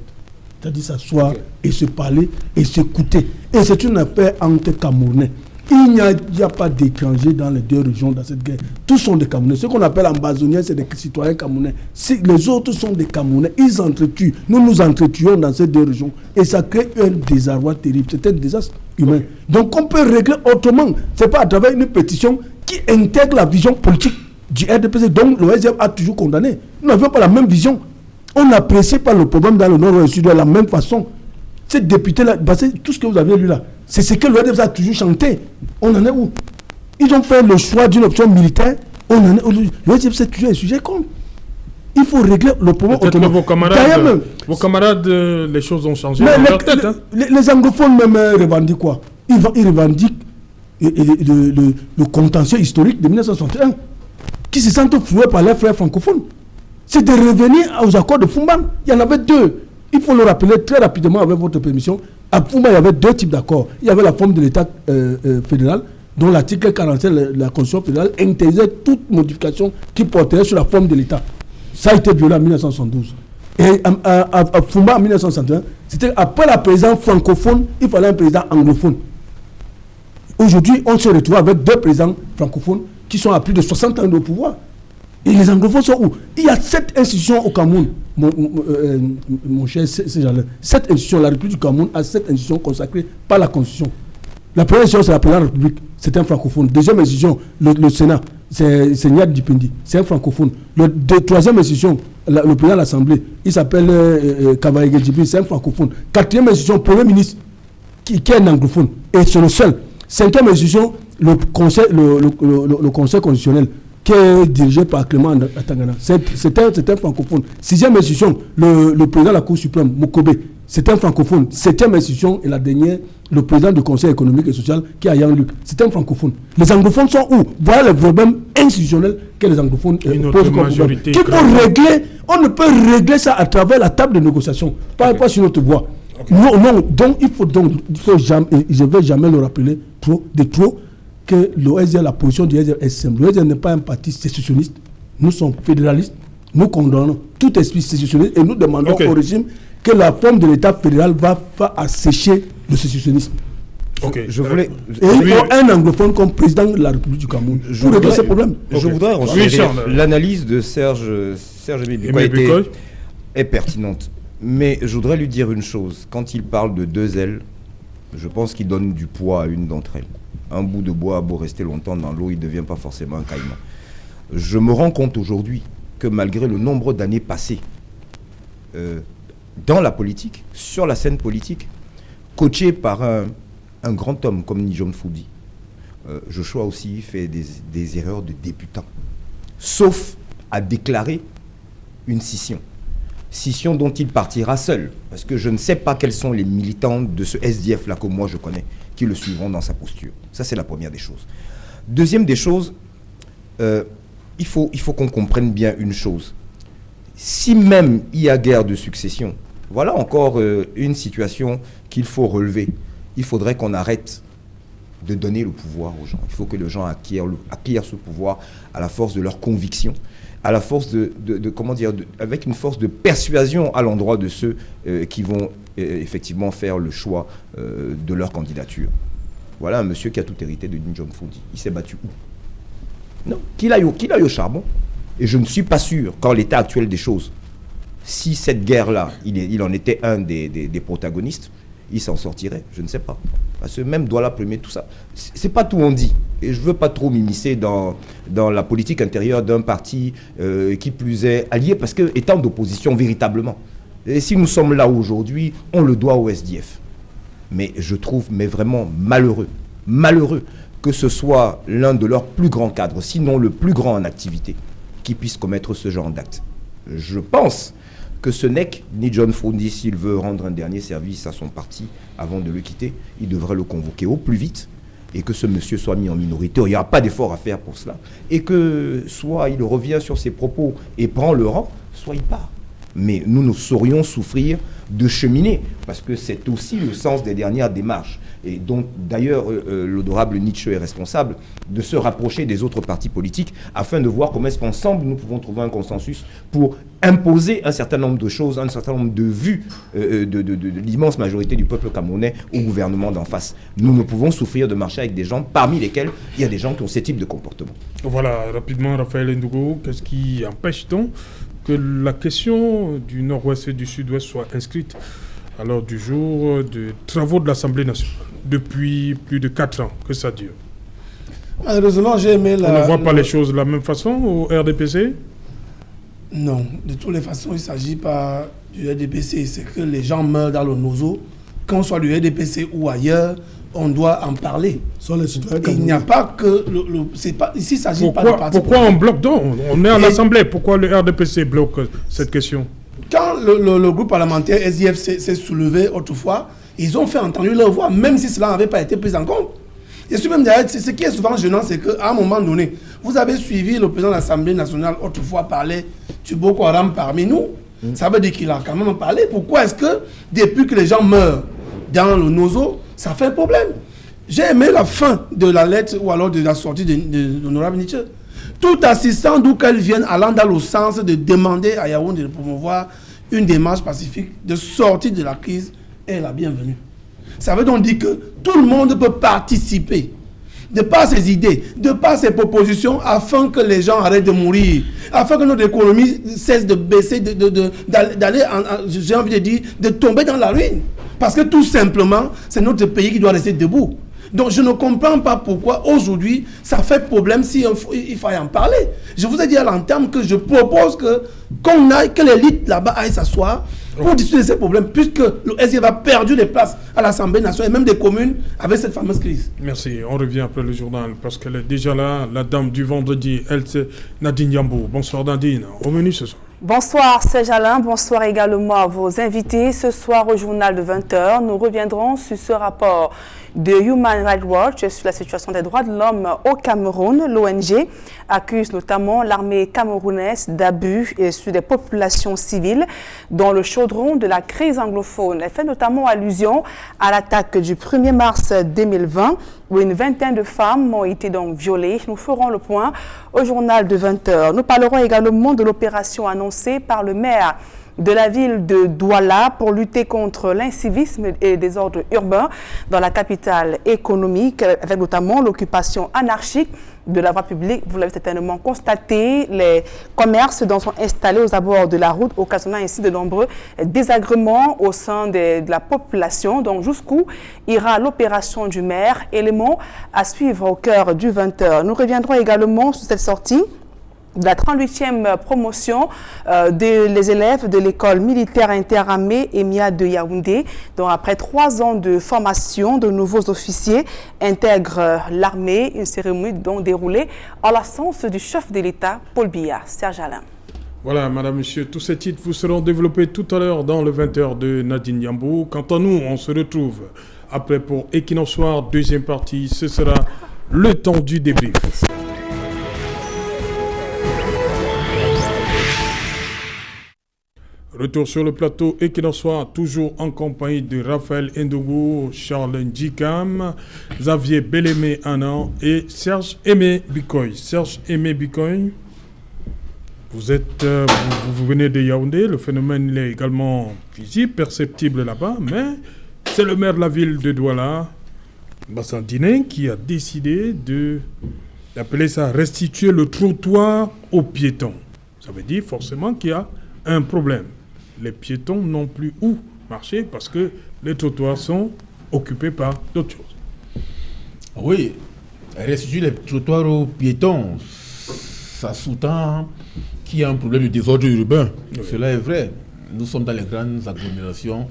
C'est-à-dire s'asseoir et se parler et s'écouter. Et c'est une affaire entre Camerounais. Il n'y a pas d'étrangers dans les deux régions dans cette guerre. Tous sont des Camerounais. Ce qu'on appelle ambazoniens, c'est des citoyens camerounais. Les autres sont des Camerounais. Ils entretuent. Nous nous entretuons dans ces deux régions. Et ça crée un désarroi terrible. C'est un désastre humain. Donc on peut régler autrement. Ce n'est pas à travers une pétition qui intègre la vision politique du RDPC. Donc le SDF a toujours condamné. Nous n'avions pas la même vision. On n'apprécie pas le problème dans le nord et le sud de la même façon. Ces députés-là, tout ce que vous avez lu là, c'est ce que le RDPC a toujours chanté. On en est où? Ils ont fait le choix d'une option militaire. On en est où? Le RDPC c'est toujours un sujet con. Il faut régler le problème autrement.
Vos camarades, les choses ont changé dans leur tête.
Les anglophones même revendiquent quoi? Ils revendiquent le contentieux historique de 1961 qui se sentent floués par leurs frères francophones. C'est de revenir aux accords de Fumban. Il y en avait deux. Il faut le rappeler très rapidement avec votre permission. À Fumban, il y avait deux types d'accords. Il y avait la forme de l'État fédéral, dont l'article 47 de la Constitution fédérale interdisait toute modification qui porterait sur la forme de l'État. Ça a été violé en 1972. Et à Fumban, en 1961, c'était après la présidence francophone, il fallait un président anglophone. Aujourd'hui, on se retrouve avec deux présidents francophones qui sont à plus de 60 ans de pouvoir. Et les anglophones sont où? Il y a 7 institutions au Cameroun, mon cher Céjalin. 7 institutions, la République du Cameroun a 7 institutions consacrées par la Constitution. La première institution, c'est la présidence de la République. C'est un francophone. Deuxième institution, le Sénat, c'est Niad Dipendi. C'est un francophone. Troisième institution, le président de l'Assemblée, il s'appelle Kavaïge Djibril, c'est un francophone. Quatrième institution, Premier ministre, qui est un anglophone. Et c'est le seul. Cinquième institution, le conseil constitutionnel, qui est dirigé par Clément Atangana. C'est un francophone. Sixième institution, le président de la Cour suprême, Mokobe, c'est un francophone. Septième institution, et la dernière, le président du Conseil économique et social, qui est Yann Luc, c'est un francophone. Les anglophones sont où? Voilà les problèmes institutionnels que les anglophones posent comme problème. On ne peut régler ça à travers la table de négociation, pas sur notre voie. Okay. Non, donc il faut jamais, je ne vais jamais le rappeler trop, que l'OSR, la position du OSR est simple. L'OSR n'est pas un parti sécessionniste. Nous sommes fédéralistes. Nous condamnons tout esprit sécessionniste et nous demandons au régime que la forme de l'État fédéral va assécher le sécessionnisme.
Et
il faut un anglophone comme président de la République du Cameroun pour régler ce problème.
Je voudrais renchérir. L'analyse de Serge Bikoy est pertinente. Mais je voudrais lui dire une chose. Quand il parle de deux ailes, je pense qu'il donne du poids à une d'entre elles. Un bout de bois a beau rester longtemps dans l'eau, il ne devient pas forcément un caïman. Je me rends compte aujourd'hui que malgré le nombre d'années passées dans la politique, sur la scène politique, coaché par un grand homme comme Ni John Foudi, Joshua aussi fait des erreurs de débutant. Sauf à déclarer une scission. Scission dont il partira seul. Parce que je ne sais pas quels sont les militants de ce SDF-là que moi je connais qui le suivront dans sa posture. Ça, c'est la première des choses. Deuxième des choses, il faut qu'on comprenne bien une chose. Si même il y a guerre de succession, voilà encore une situation qu'il faut relever. Il faudrait qu'on arrête de donner le pouvoir aux gens. Il faut que les gens acquièrent ce pouvoir à la force de leur conviction, à la force avec une force de persuasion à l'endroit de ceux qui vont effectivement faire le choix de leur candidature. Voilà un monsieur qui a tout hérité de Ni John Foudi. Il s'est battu où? Non, qu'il aille au charbon. Et je ne suis pas sûr, qu'en l'état actuel des choses, si cette guerre-là, il en était un des protagonistes, il s'en sortirait. Je ne sais pas. Parce que même Douala Premier, tout ça, c'est pas tout on dit. Et je ne veux pas trop m'immiscer dans la politique intérieure d'un parti qui plus est allié, parce que étant d'opposition véritablement. Et si nous sommes là aujourd'hui, on le doit au SDF. Mais je trouve vraiment malheureux que ce soit l'un de leurs plus grands cadres, sinon le plus grand en activité, qui puisse commettre ce genre d'acte. Je pense que ce n'est que Ni John Foudi, s'il veut rendre un dernier service à son parti avant de le quitter, il devrait le convoquer au plus vite et que ce monsieur soit mis en minorité. Il n'y aura pas d'effort à faire pour cela. Et que soit il revient sur ses propos et prend le rang, soit il part. Mais nous saurions souffrir de cheminer, parce que c'est aussi le sens des dernières démarches. Et donc, d'ailleurs, l'honorable Nietzsche est responsable de se rapprocher des autres partis politiques afin de voir comment est-ce qu'ensemble nous pouvons trouver un consensus pour imposer un certain nombre de choses, un certain nombre de vues de l'immense majorité du peuple camerounais au gouvernement d'en face. Nous ne pouvons souffrir de marcher avec des gens parmi lesquels il y a des gens qui ont ce type de comportement.
Voilà, rapidement, Raphaël Ndougo, qu'est-ce qui empêche donc que la question du nord-ouest et du sud-ouest soit inscrite à l'ordre du jour de travaux de l'Assemblée nationale depuis plus de 4 ans que ça dure?
Malheureusement, j'ai aimé
On ne voit pas les choses de la même façon au RDPC?
Non, de toutes les façons, il ne s'agit pas du RDPC. C'est que les gens meurent dans le nozo. Qu'on soit du RDPC ou ailleurs, on doit en parler. Il n'y a pas que... ici, il s'agit pas de parti.
Pourquoi on bloque donc? On est à l'Assemblée. Pourquoi le RDPC bloque cette question?
Quand le groupe parlementaire SDF s'est soulevé autrefois, ils ont fait entendre leur voix, même si cela n'avait pas été pris en compte. Et ce qui est souvent gênant, c'est qu'à un moment donné, vous avez suivi le président de l'Assemblée nationale autrefois parler du Boko Haram parmi nous. Ça veut dire qu'il a quand même parlé. Pourquoi est-ce que, depuis que les gens meurent dans le nozo, ça fait un problème? J'ai aimé la fin de la lettre ou alors de la sortie de l'honorable Nietzsche. Tout assistant d'où qu'elle vienne allant dans le sens de demander à Yaoundé de promouvoir une démarche pacifique de sortie de la crise est la bienvenue. Ça veut donc dire que tout le monde peut participer de par ses idées, de par ses propositions, afin que les gens arrêtent de mourir, afin que notre économie cesse de baisser, d'aller, j'ai envie de dire, de tomber dans la ruine. Parce que tout simplement, c'est notre pays qui doit rester debout. Donc je ne comprends pas pourquoi aujourd'hui ça fait problème si il faut en parler. Je vous ai dit à l'entame que je propose que l'élite là-bas aille s'asseoir pour discuter de ces problèmes, puisque le SDF a perdu des places à l'Assemblée nationale et même des communes avec cette fameuse crise.
Merci. On revient après le journal parce qu'elle est déjà là, la dame du vendredi. Elle, c'est Nadine Yambo. Bonsoir Nadine. Au menu ce soir.
Bonsoir Serge Alain, bonsoir également à vos invités. Ce soir au journal de 20h, nous reviendrons sur ce rapport de Human Rights Watch sur la situation des droits de l'homme au Cameroun. L'ONG accuse notamment l'armée camerounaise d'abus sur des populations civiles dans le chaudron de la crise anglophone. Elle fait notamment allusion à l'attaque du 1er mars 2020 où une vingtaine de femmes ont été donc violées. Nous ferons le point au journal de 20h. Nous parlerons également de l'opération annoncée par le maire de la ville de Douala pour lutter contre l'incivisme et les désordres urbains dans la capitale économique, avec notamment l'occupation anarchique de la voie publique. Vous l'avez certainement constaté, les commerces sont installés aux abords de la route, occasionnant ainsi de nombreux désagréments au sein de la population. Donc jusqu'où ira l'opération du maire? Élément à suivre au cœur du 20h. Nous reviendrons également sur cette sortie de la 38e promotion des élèves de l'école militaire interarmée EMIA de Yaoundé. Donc après 3 ans de formation, de nouveaux officiers intègrent l'armée. Une cérémonie donc déroulée en l'absence du chef de l'État, Paul Biya. Serge Alain.
Voilà, madame, monsieur, tous ces titres vous seront développés tout à l'heure dans le 20h de Nadine Yambo. Quant à nous, on se retrouve après pour Equinox Soir, deuxième partie. Ce sera le temps du débrief. Retour sur le plateau Equinox Soir, toujours en compagnie de Raphaël Ndogo, Charles Ndjikam, Xavier Bellemé Anan et Serge Aimé Bikoy. Serge Aimé Bikoy, vous venez de Yaoundé, le phénomène il est également visible, perceptible là-bas, mais c'est le maire de la ville de Douala, Bassandine, qui a décidé d'appeler ça restituer le trottoir aux piétons. Ça veut dire forcément qu'il y a un problème. Les piétons n'ont plus où marcher parce que les trottoirs sont occupés par d'autres choses.
Oui, restituer les trottoirs aux piétons, ça sous-tend qu'il y a un problème de désordre urbain. Oui. Cela est vrai. Nous sommes dans les grandes agglomérations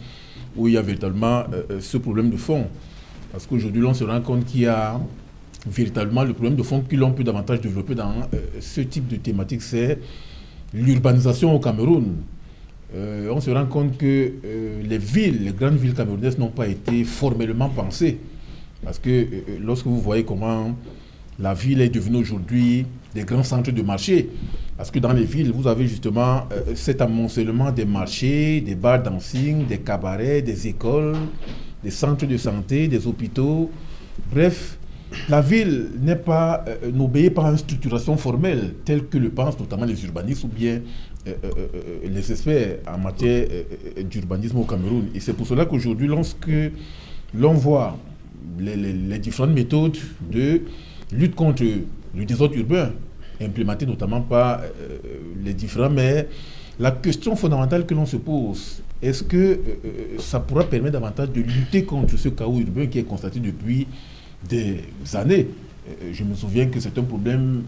où il y a véritablement ce problème de fond. Parce qu'aujourd'hui, on se rend compte qu'il y a véritablement le problème de fond que l'on peut davantage développer dans ce type de thématique, c'est l'urbanisation au Cameroun. On se rend compte que les grandes villes camerounaises n'ont pas été formellement pensées. Parce que lorsque vous voyez comment la ville est devenue aujourd'hui des grands centres de marché, parce que dans les villes, vous avez justement cet amoncellement des marchés, des bars dancing, des cabarets, des écoles, des centres de santé, des hôpitaux. Bref, la ville n'obéit pas à une structuration formelle, telle que le pensent notamment les urbanistes ou bien les experts en matière d'urbanisme au Cameroun. Et c'est pour cela qu'aujourd'hui, lorsque l'on voit les différentes méthodes de lutte contre le désordre urbain, implémentées notamment par les différents maires, la question fondamentale que l'on se pose, est-ce que ça pourra permettre davantage de lutter contre ce chaos urbain qui est constaté depuis des années? Je me souviens que c'est un problème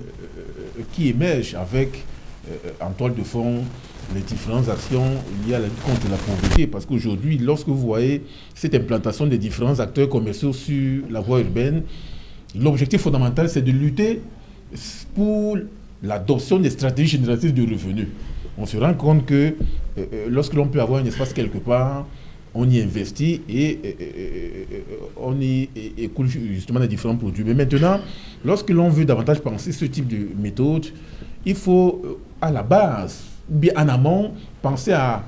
qui émerge avec, en toile de fond, les différentes actions liées à la lutte contre la pauvreté. Parce qu'aujourd'hui, lorsque vous voyez cette implantation des différents acteurs commerciaux sur la voie urbaine, l'objectif fondamental, c'est de lutter pour l'adoption des stratégies génératrices de revenus. On se rend compte que lorsque l'on peut avoir un espace quelque part, on y investit et on y écoule justement les différents produits. Mais maintenant, lorsque l'on veut davantage penser ce type de méthode, il faut à la base, bien en amont, penser à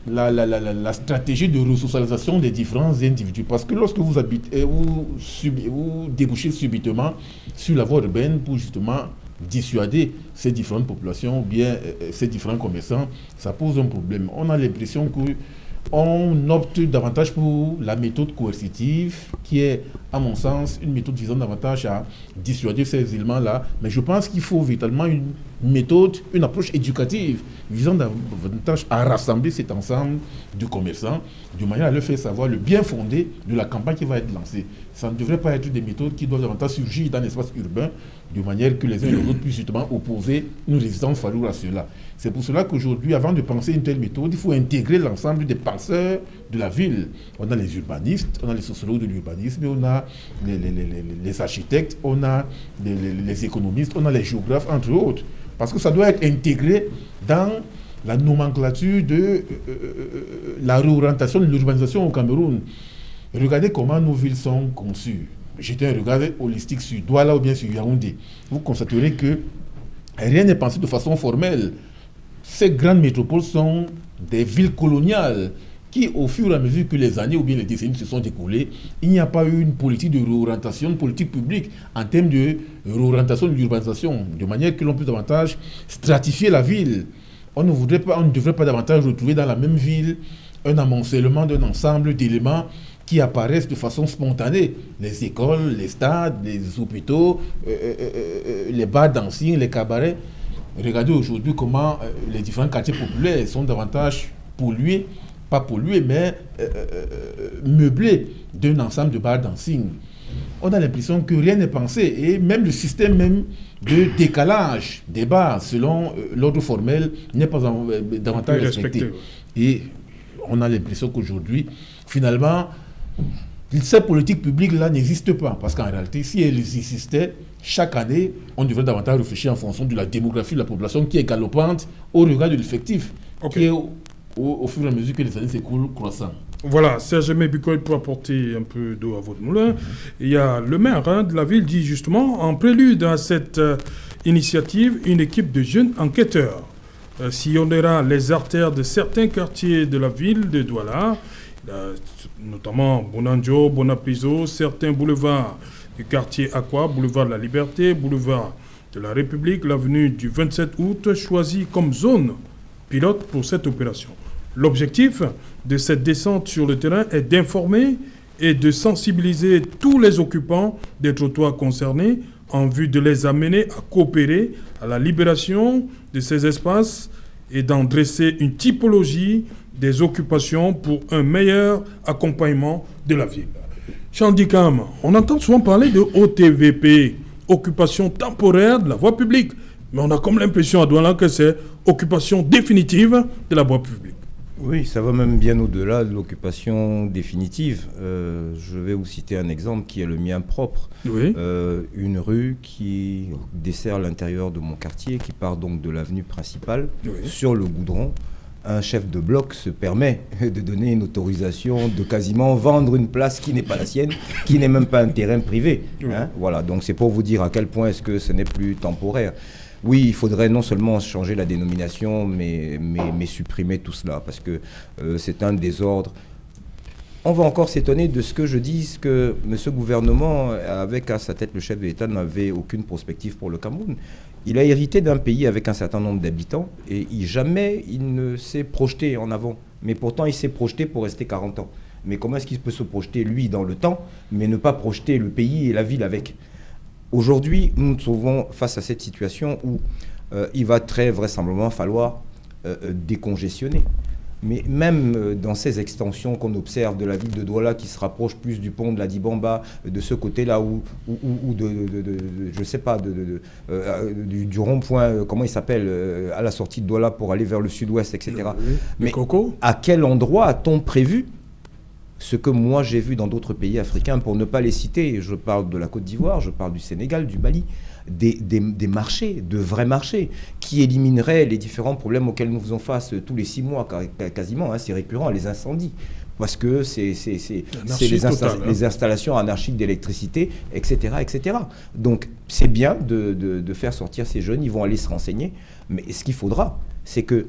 la stratégie de resocialisation des différents individus. Parce que lorsque vous habitez, vous débouchez subitement sur la voie urbaine pour justement dissuader ces différentes populations ou bien ces différents commerçants, ça pose un problème. On a l'impression que on opte davantage pour la méthode coercitive, qui est, à mon sens, une méthode visant davantage à dissuader ces éléments-là. Mais je pense qu'il faut véritablement une méthode, une approche éducative visant davantage à rassembler cet ensemble de commerçants, de manière à leur faire savoir le bien fondé de la campagne qui va être lancée. Ça ne devrait pas être des méthodes qui doivent davantage surgir dans l'espace urbain, de manière que les uns et les autres puissent justement opposer une résistance farouche à cela. C'est pour cela qu'aujourd'hui, avant de penser une telle méthode, il faut intégrer l'ensemble des penseurs de la ville. On a les urbanistes, on a les sociologues de l'urbanisme, on a les architectes, on a les économistes, on a les géographes, entre autres. Parce que ça doit être intégré dans la nomenclature de la réorientation de l'urbanisation au Cameroun. Regardez comment nos villes sont conçues. Jetez un regard holistique sur Douala ou bien sur Yaoundé. Vous constaterez que rien n'est pensé de façon formelle. Ces grandes métropoles sont des villes coloniales qui, au fur et à mesure que les années ou bien les décennies se sont écoulées, il n'y a pas eu une politique de réorientation, une politique publique en termes de réorientation de l'urbanisation, de manière que l'on puisse davantage stratifier la ville. On ne devrait pas davantage retrouver dans la même ville un amoncellement d'un ensemble d'éléments qui apparaissent de façon spontanée. Les écoles, les stades, les hôpitaux, les bars dancing, les cabarets. Regardez aujourd'hui comment les différents quartiers populaires sont davantage pollués, pas pollués, mais meublés d'un ensemble de bars dancing. On a l'impression que rien n'est pensé, et même le système même de décalage des bars selon l'ordre formel n'est pas davantage respecté. Et on a l'impression qu'aujourd'hui, finalement, ces politiques publiques-là n'existent pas, parce qu'en réalité, si elles existaient, chaque année, on devrait davantage réfléchir en fonction de la démographie de la population qui est galopante au regard de l'effectif, qui est au fur et à mesure que les années s'écoulent croissant.
Voilà, Serge Mebikoy, pour apporter un peu d'eau à votre moulin. Il y a le maire de la ville dit justement, en prélude à cette initiative, une équipe de jeunes enquêteurs sillonnera les artères de certains quartiers de la ville de Douala, notamment Bonanjo, Bonapriso, certains boulevards du quartier Aqua, boulevard de la Liberté, boulevard de la République, l'avenue du 27 août, choisie comme zone pilote pour cette opération. L'objectif de cette descente sur le terrain est d'informer et de sensibiliser tous les occupants des trottoirs concernés en vue de les amener à coopérer à la libération de ces espaces et d'en dresser une typologie des occupations pour un meilleur accompagnement de la ville. Chandikam, on entend souvent parler de OTVP, occupation temporaire de la voie publique, mais on a comme l'impression à Douala que c'est occupation définitive de la voie publique.
Oui, ça va même bien au-delà de l'occupation définitive. Je vais vous citer un exemple qui est le mien propre.
Oui.
Une rue qui dessert l'intérieur de mon quartier, qui part donc de l'avenue principale, sur le goudron. Un chef de bloc se permet de donner une autorisation de quasiment vendre une place qui n'est pas la sienne, qui n'est même pas un terrain privé. Hein. Voilà, donc c'est pour vous dire à quel point est-ce que ce n'est plus temporaire. Oui, il faudrait non seulement changer la dénomination, mais supprimer tout cela, parce que c'est un désordre. On va encore s'étonner de ce que je dis, que ce gouvernement, avec à sa tête le chef de l'État, n'avait aucune prospective pour le Cameroun. Il a hérité d'un pays avec un certain nombre d'habitants, et jamais il ne s'est projeté en avant. Mais pourtant, il s'est projeté pour rester 40 ans. Mais comment est-ce qu'il peut se projeter, lui, dans le temps, mais ne pas projeter le pays et la ville avec ? Aujourd'hui, nous nous trouvons face à cette situation où il va très vraisemblablement falloir décongestionner. Mais même dans ces extensions qu'on observe de la ville de Douala qui se rapproche plus du pont de la Dibamba, de ce côté-là, ou je ne sais pas, du rond-point, comment il s'appelle, à la sortie de Douala pour aller vers le sud-ouest, etc. Mais à quel endroit a-t-on prévu ce que moi j'ai vu dans d'autres pays africains, pour ne pas les citer, je parle de la Côte d'Ivoire, je parle du Sénégal, du Mali, des marchés, de vrais marchés, qui élimineraient les différents problèmes auxquels nous faisons face tous les 6 mois, quasiment, hein, c'est récurrent, les incendies, parce que c'est les installations anarchiques d'électricité, etc., etc. Donc c'est bien de faire sortir ces jeunes, ils vont aller se renseigner, mais ce qu'il faudra, c'est que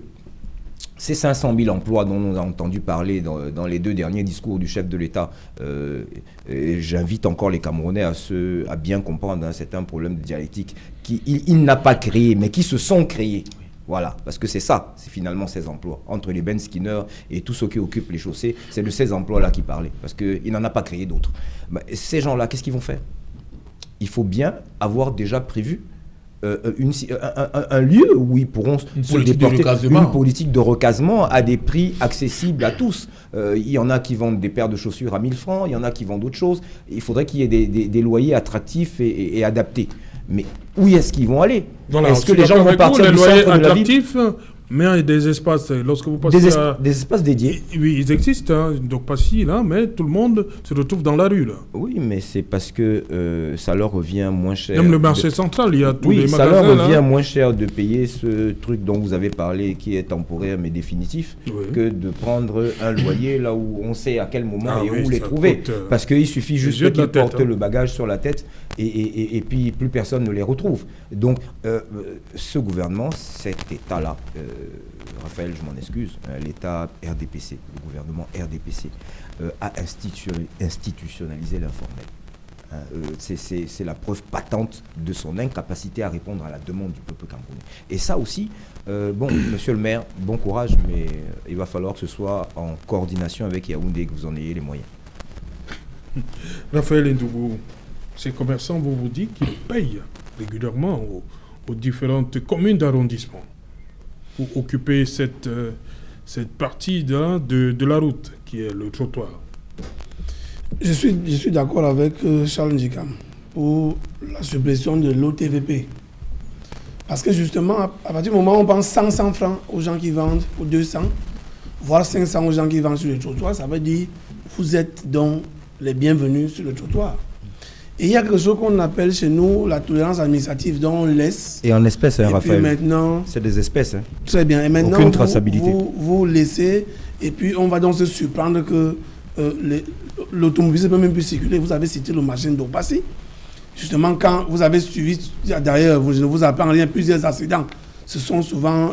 ces 500 000 emplois dont on a entendu parler dans les 2 derniers discours du chef de l'État, j'invite encore les Camerounais à bien comprendre, hein, c'est un problème de dialectique qu'il n'a pas créé, mais qui se sont créés.
Voilà, parce que c'est ça, c'est finalement ces emplois. Entre les bench skinners et tous ceux qui occupent les chaussées, c'est de ces emplois-là qu'il parlait, parce qu'il n'en a pas créé d'autres. Ces gens-là, qu'est-ce qu'ils vont faire? Il faut bien avoir déjà prévu un lieu où ils pourront se déporter, une politique de recasement à des prix accessibles à tous. Il y en a qui vendent des paires de chaussures à 1000 francs, il y en a qui vendent d'autres choses. Il faudrait qu'il y ait des loyers attractifs et adaptés. Mais où est-ce qu'ils vont aller?
Voilà,
est-ce que les gens vont partir
des
du
loyers
centre de la ville?
attractifs, mais des espaces, lorsque vous passez
des espaces dédiés.
Oui, ils existent, hein, donc pas si, là, mais tout le monde se retrouve dans la rue, là.
Oui, mais c'est parce que ça leur revient moins cher.
Même le marché central, il y a tous les magasins.
Oui, ça leur revient moins cher de payer ce truc dont vous avez parlé, qui est temporaire mais définitif, que de prendre un loyer là où on sait à quel moment où les trouver. Parce qu'il suffit juste qu'ils portent le bagage sur la tête et puis plus personne ne les retrouve. Donc, ce gouvernement, cet État-là, Raphaël, je m'en excuse, l'État RDPC, le gouvernement RDPC, a institutionnalisé l'informel. C'est la preuve patente de son incapacité à répondre à la demande du peuple camerounais. Et ça aussi, monsieur le maire, bon courage, mais il va falloir que ce soit en coordination avec Yaoundé que vous en ayez les moyens.
Raphaël Ndougou, ces commerçants vous disent qu'ils payent régulièrement aux différentes communes d'arrondissement pour occuper cette partie de la route qui est le trottoir.
Je suis d'accord avec Charles Ndjikam pour la suppression de l'OTVP. Parce que justement, à partir du moment où on pense 100 francs aux gens qui vendent, ou 200, voire 500 aux gens qui vendent sur le trottoir, ça veut dire que vous êtes donc les bienvenus sur le trottoir. Et il y a quelque chose qu'on appelle chez nous la tolérance administrative, dont on laisse.
Et en espèces, Raphaël.
Maintenant,
c'est des espèces.
Très bien. Et maintenant,
aucune traçabilité.
Vous laissez, et puis on va donc se surprendre que l'automobile ne peut même plus circuler. Vous avez cité le marché d'Opassi. Justement, quand vous avez suivi, d'ailleurs, je ne vous apprends rien, plusieurs accidents se sont souvent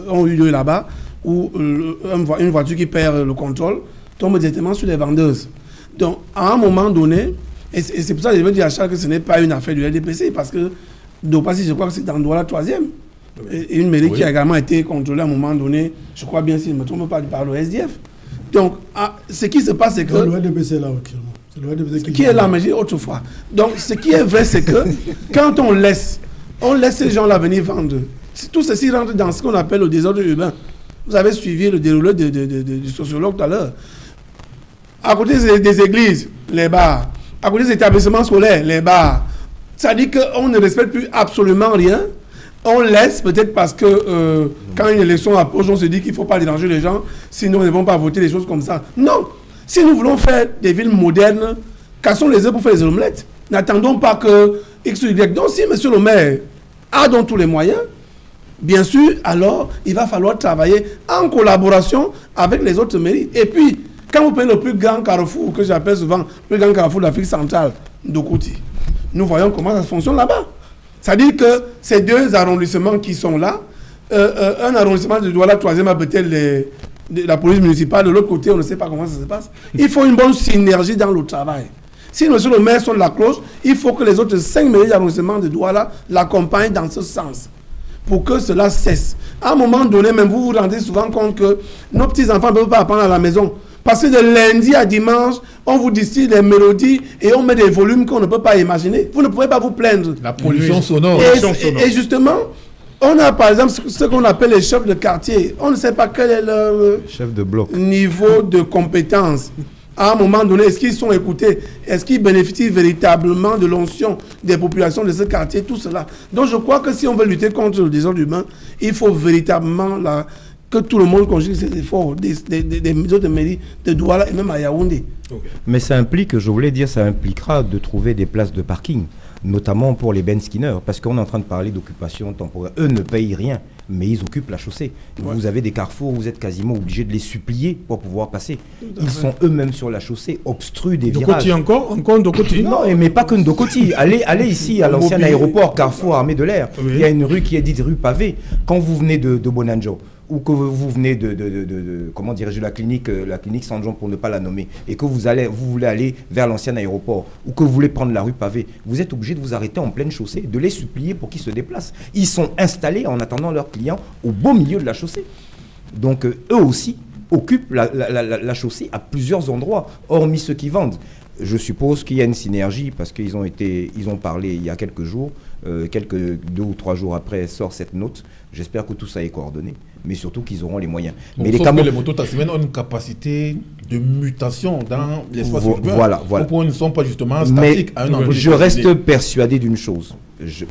ont eu lieu là-bas, où une voiture qui perd le contrôle tombe directement sur les vendeuses. Donc, à un moment donné, et c'est pour ça que je veux dire à Charles que ce n'est pas une affaire du LDPC, parce que Dopassi, je crois que c'est dans Douala 3e. Et une mairie qui a également été contrôlée à un moment donné, je crois bien, si je ne me trompe pas, par le SDF. Donc, ce qui se passe, c'est que...
Le LDPC là, actuellement. C'est le LDPC
qui est là, mais j'ai autrefois. Donc, ce qui est vrai, c'est que quand on laisse ces gens-là venir vendre, tout ceci rentre dans ce qu'on appelle le désordre urbain. Vous avez suivi le déroulé du sociologue tout à l'heure. À côté des églises, les bars. À côté des établissements scolaires, les bars. Ça dit qu'on ne respecte plus absolument rien. On laisse, peut-être parce que quand une élection approche, on se dit qu'il ne faut pas déranger les gens, sinon ils ne vont pas voter des choses comme ça. Non. Si nous voulons faire des villes modernes, cassons les œufs pour faire les omelettes. N'attendons pas que X ou Y. Donc si monsieur le maire a donc tous les moyens, bien sûr, alors il va falloir travailler en collaboration avec les autres mairies. Et puis, quand vous prenez le plus grand carrefour, que j'appelle souvent le plus grand carrefour d'Afrique centrale, Ndokouti, nous voyons comment ça fonctionne là-bas. C'est-à-dire que ces deux arrondissements qui sont là, un arrondissement de Douala 3e a peut-être la police municipale, de l'autre côté, on ne sait pas comment ça se passe. Il faut une bonne synergie dans le travail. Si monsieur le maire sonne la cloche, il faut que les autres 5 mairies d'arrondissement de Douala l'accompagnent dans ce sens, pour que cela cesse. À un moment donné, même vous vous rendez souvent compte que nos petits-enfants ne peuvent pas apprendre à la maison. Parce que de lundi à dimanche, on vous distille des mélodies et on met des volumes qu'on ne peut pas imaginer. Vous ne pouvez pas vous plaindre.
La pollution sonore.
Et justement, on a par exemple ce qu'on appelle les chefs de quartier. On ne sait pas quel est leur
chef de bloc.
Niveau de compétence. À un moment donné, est-ce qu'ils sont écoutés? Est-ce qu'ils bénéficient véritablement de l'onction des populations de ce quartier? Tout cela. Donc je crois que si on veut lutter contre le désordre humain, il faut véritablement que tout le monde conjugue ses efforts, des autres mairies de Douala et même à Yaoundé.
Okay. Mais ça implique, je voulais dire, ça impliquera de trouver des places de parking, notamment pour les bench skinners, parce qu'on est en train de parler d'occupation temporaire. Eux ne payent rien, mais ils occupent la chaussée. Ouais. Vous avez des carrefours où vous êtes quasiment obligé de les supplier pour pouvoir passer. Ils sont eux-mêmes sur la chaussée, obstruent des virages.
Ndokouti encore Ndokouti?
Non, mais pas que Ndokouti. Allez ici à l'ancien aéroport Carrefour Armée de l'Air. Oui. Il y a une rue qui est dite rue pavée. Quand vous venez de Bonanjo,
ou que vous venez comment dirais-je, la clinique Saint-Jean pour ne pas la nommer, et que vous voulez aller vers l'ancien aéroport, ou que vous voulez prendre la rue pavée, vous êtes obligé de vous arrêter en pleine chaussée, de les supplier pour qu'ils se déplacent. Ils sont installés en attendant leurs clients au beau milieu de la chaussée. Donc eux aussi occupent la chaussée à plusieurs endroits, hormis ceux qui vendent. Je suppose qu'il y a une synergie parce qu'ils ont parlé il y a quelques jours, 2 ou 3 jours après sort cette note. J'espère que tout ça est coordonné, mais surtout qu'ils auront les moyens.
Donc,
mais
les mototaximens ont une capacité de mutation dans l'espace urbain.
Voilà.
Ils ne sont pas justement statiques à un endroit.
Je reste persuadé d'une chose,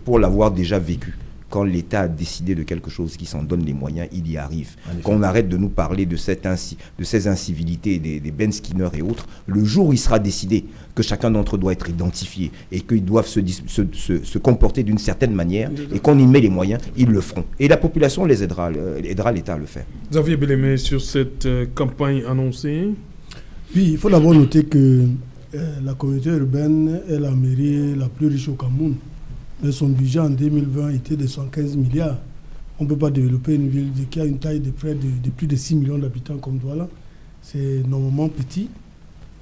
pour l'avoir déjà vécu. Quand l'État a décidé de quelque chose, qui s'en donne les moyens, il y arrive. Qu'on arrête de nous parler de ces incivilités, des Ben Skinner et autres. Le jour où il sera décidé que chacun d'entre eux doit être identifié et qu'ils doivent se comporter d'une certaine manière et qu'on y met les moyens, ils le feront. Et la population les aidera l'État à le faire.
Xavier Bellemé, sur cette campagne annoncée.
Oui, il faut d'abord noter que la communauté urbaine est la mairie la plus riche au Cameroun. Mais son budget en 2020 était de 115 milliards. On ne peut pas développer une ville qui a une taille de près de plus de 6 millions d'habitants comme Douala. C'est normalement petit.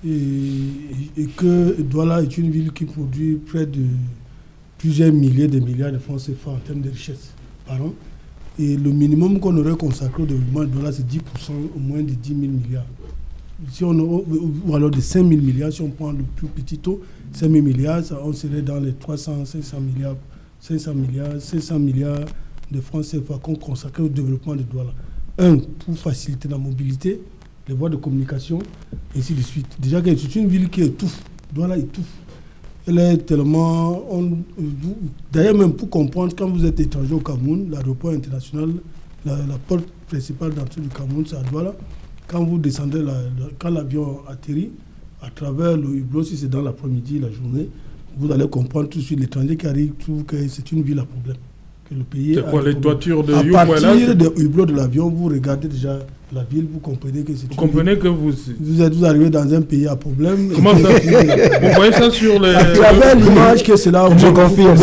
Et que Douala est une ville qui produit près de plusieurs milliers de milliards de francs CFA en termes de richesse par an. Et le minimum qu'on aurait consacré au développement de Douala, c'est 10%, au moins de 10 000 milliards. Ou alors de 5 000 milliards, si on prend le plus petit taux, 5 000 milliards, on serait dans les 500 milliards de francs CFA qu'on consacre au développement de Douala. Pour faciliter la mobilité, les voies de communication, et ainsi de suite. Déjà que c'est une ville qui étouffe. Douala étouffe. Elle est tellement... D'ailleurs, même pour comprendre, quand vous êtes étranger au Cameroun, l'aéroport international, la porte principale d'entrée du Cameroun, c'est à Douala. Quand vous descendez, quand l'avion atterrit, à travers le hublot, si c'est dans l'après-midi, la journée, vous allez comprendre tout de suite, l'étranger qui arrive trouve que c'est une ville à problème. Que le pays
c'est quoi, les toitures de
Youm? À partir des hublots de l'avion, vous regardez déjà la ville, vous comprenez que c'est... Vous
comprenez que vous
arrivez dans un pays à problème.
Comment ça vous voyez ça sur les...
À travers l'image que c'est là...
Je confirme.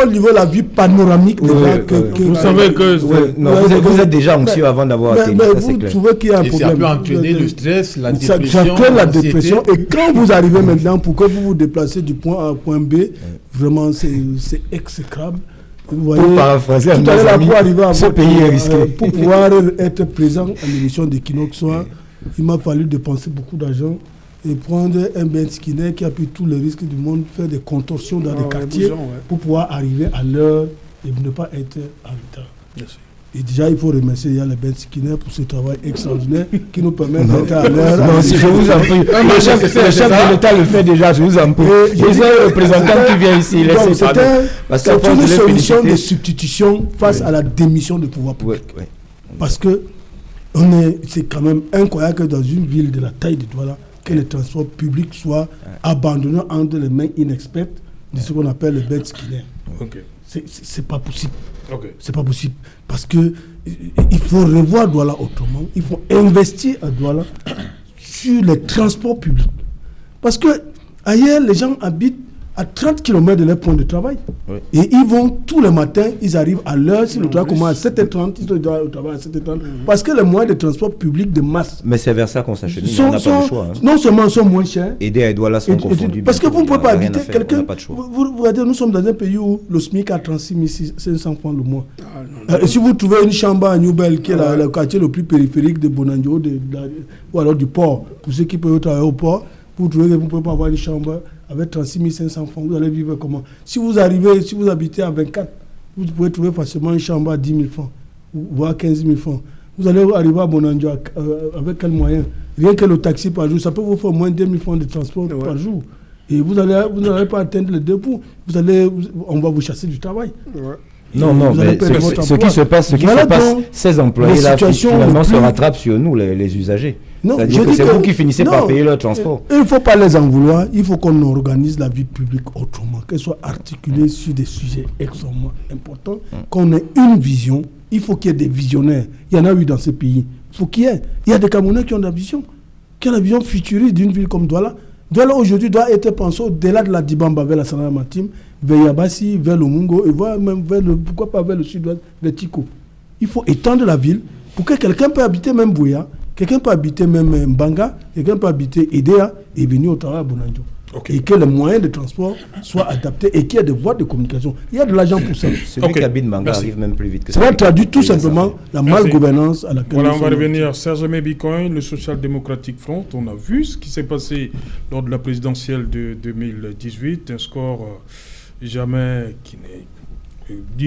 Au niveau de la vue panoramique...
Vous savez que...
Vous êtes déjà anxieux avant d'avoir atteint.
Mais vous trouvez qu'il y a un problème.
Ça peut entraîner le stress, la dépression.
Ça crée la dépression. Et quand vous arrivez maintenant, pour que vous vous déplacez du point A au point B, vraiment c'est exécrable. Vous voyez,
pour paraphraser
tout à l'heure, pour arriver à
ce pays est risqué.
Pour pouvoir être présent à l'émission de Equinox Soir, il m'a fallu dépenser beaucoup d'argent et prendre un Ben Skinner qui a pris tous les risques du monde, faire des contorsions dans les quartiers pour pouvoir arriver à l'heure et ne pas être en retard. Merci. Et déjà, il faut remercier le Ben Skinner pour ce travail extraordinaire qui nous permet d'être à l'heure.
Non, si je vous en prie. Le chef de l'État le fait déjà, je vous en prie. Les représentants qui viennent ici,
c'est une solution de substitution face à la démission du pouvoir public. Parce que c'est quand même incroyable que dans une ville de la taille de Douala, que les transports publics soient abandonnés entre les mains inexpertes de ce qu'on appelle le Ben Skinner. C'est pas possible. C'est pas possible. Parce que il faut revoir Douala autrement. Il faut investir à Douala sur les transports publics. Parce que ailleurs, les gens habitent à 30 km de leur point de travail. Et ils vont tous les matins, ils arrivent à l'heure. Si le travail commence à 7h30, ils doivent au travail à 7h30. Parce que les moyens de transport public de masse...
Mais c'est vers ça qu'on s'achemine. On n'a pas le choix.
Non seulement sont moins chers...
Aider à Douala sont confondus.
Parce que vous ne pouvez pas habiter quelqu'un... Vous regardez, nous sommes dans un pays où le SMIC a 36 500 francs le mois. Et si vous trouvez une chambre à Newbel, qui est le quartier le plus périphérique de Bonandio, ou alors du port, pour ceux qui peuvent travailler au port, vous trouvez que vous ne pouvez pas avoir une chambre avec 36 500 francs, vous allez vivre comment? Si vous habitez à 24, vous pouvez trouver facilement une chambre à 10 000 francs, voire 15 000 francs. Vous allez arriver à Bonandio avec quel moyen? Rien que le taxi par jour, ça peut vous faire moins de 2 000 francs de transport par jour. Et vous n'allez pas atteindre les deux bouts. On va vous chasser du travail.
Non, mais ce qui se passe, ces employés-là, finalement, se rattrapent sur nous, les usagers. C'est-à-dire que c'est vous qui finissez par payer leur transport.
Il ne faut pas les en vouloir. Il faut qu'on organise la vie publique autrement, qu'elle soit articulée sur des sujets extrêmement importants, qu'on ait une vision. Il faut qu'il y ait des visionnaires. Il y en a eu dans ce pays. Il faut qu'il y ait. Il y a des Camerounais qui ont de la vision. Qui ont la vision futuriste d'une ville comme Douala. Douala aujourd'hui doit être pensé au-delà de la Dibamba vers la Sanamatim, vers Yabassi, vers le Mungo, et voire même pourquoi pas vers le sud-ouest, vers Tiko. Il faut étendre la ville pour que quelqu'un peut habiter même Bouya, quelqu'un peut habiter même Mbanga, quelqu'un peut habiter Edea et venir au travail à Bonanjo. Okay. Et que les moyens de transport soient adaptés et qu'il y ait des voies de communication. Il y a de l'argent pour ça.
Celui qui habite Mbanga arrive même plus vite que ça.
Cela traduit tout simplement la malgouvernance à laquelle
voilà, on va revenir. Serge Bitcoin, le Social Democratic Front. On a vu ce qui s'est passé lors de la présidentielle de 2018. Un score jamais qui n'est...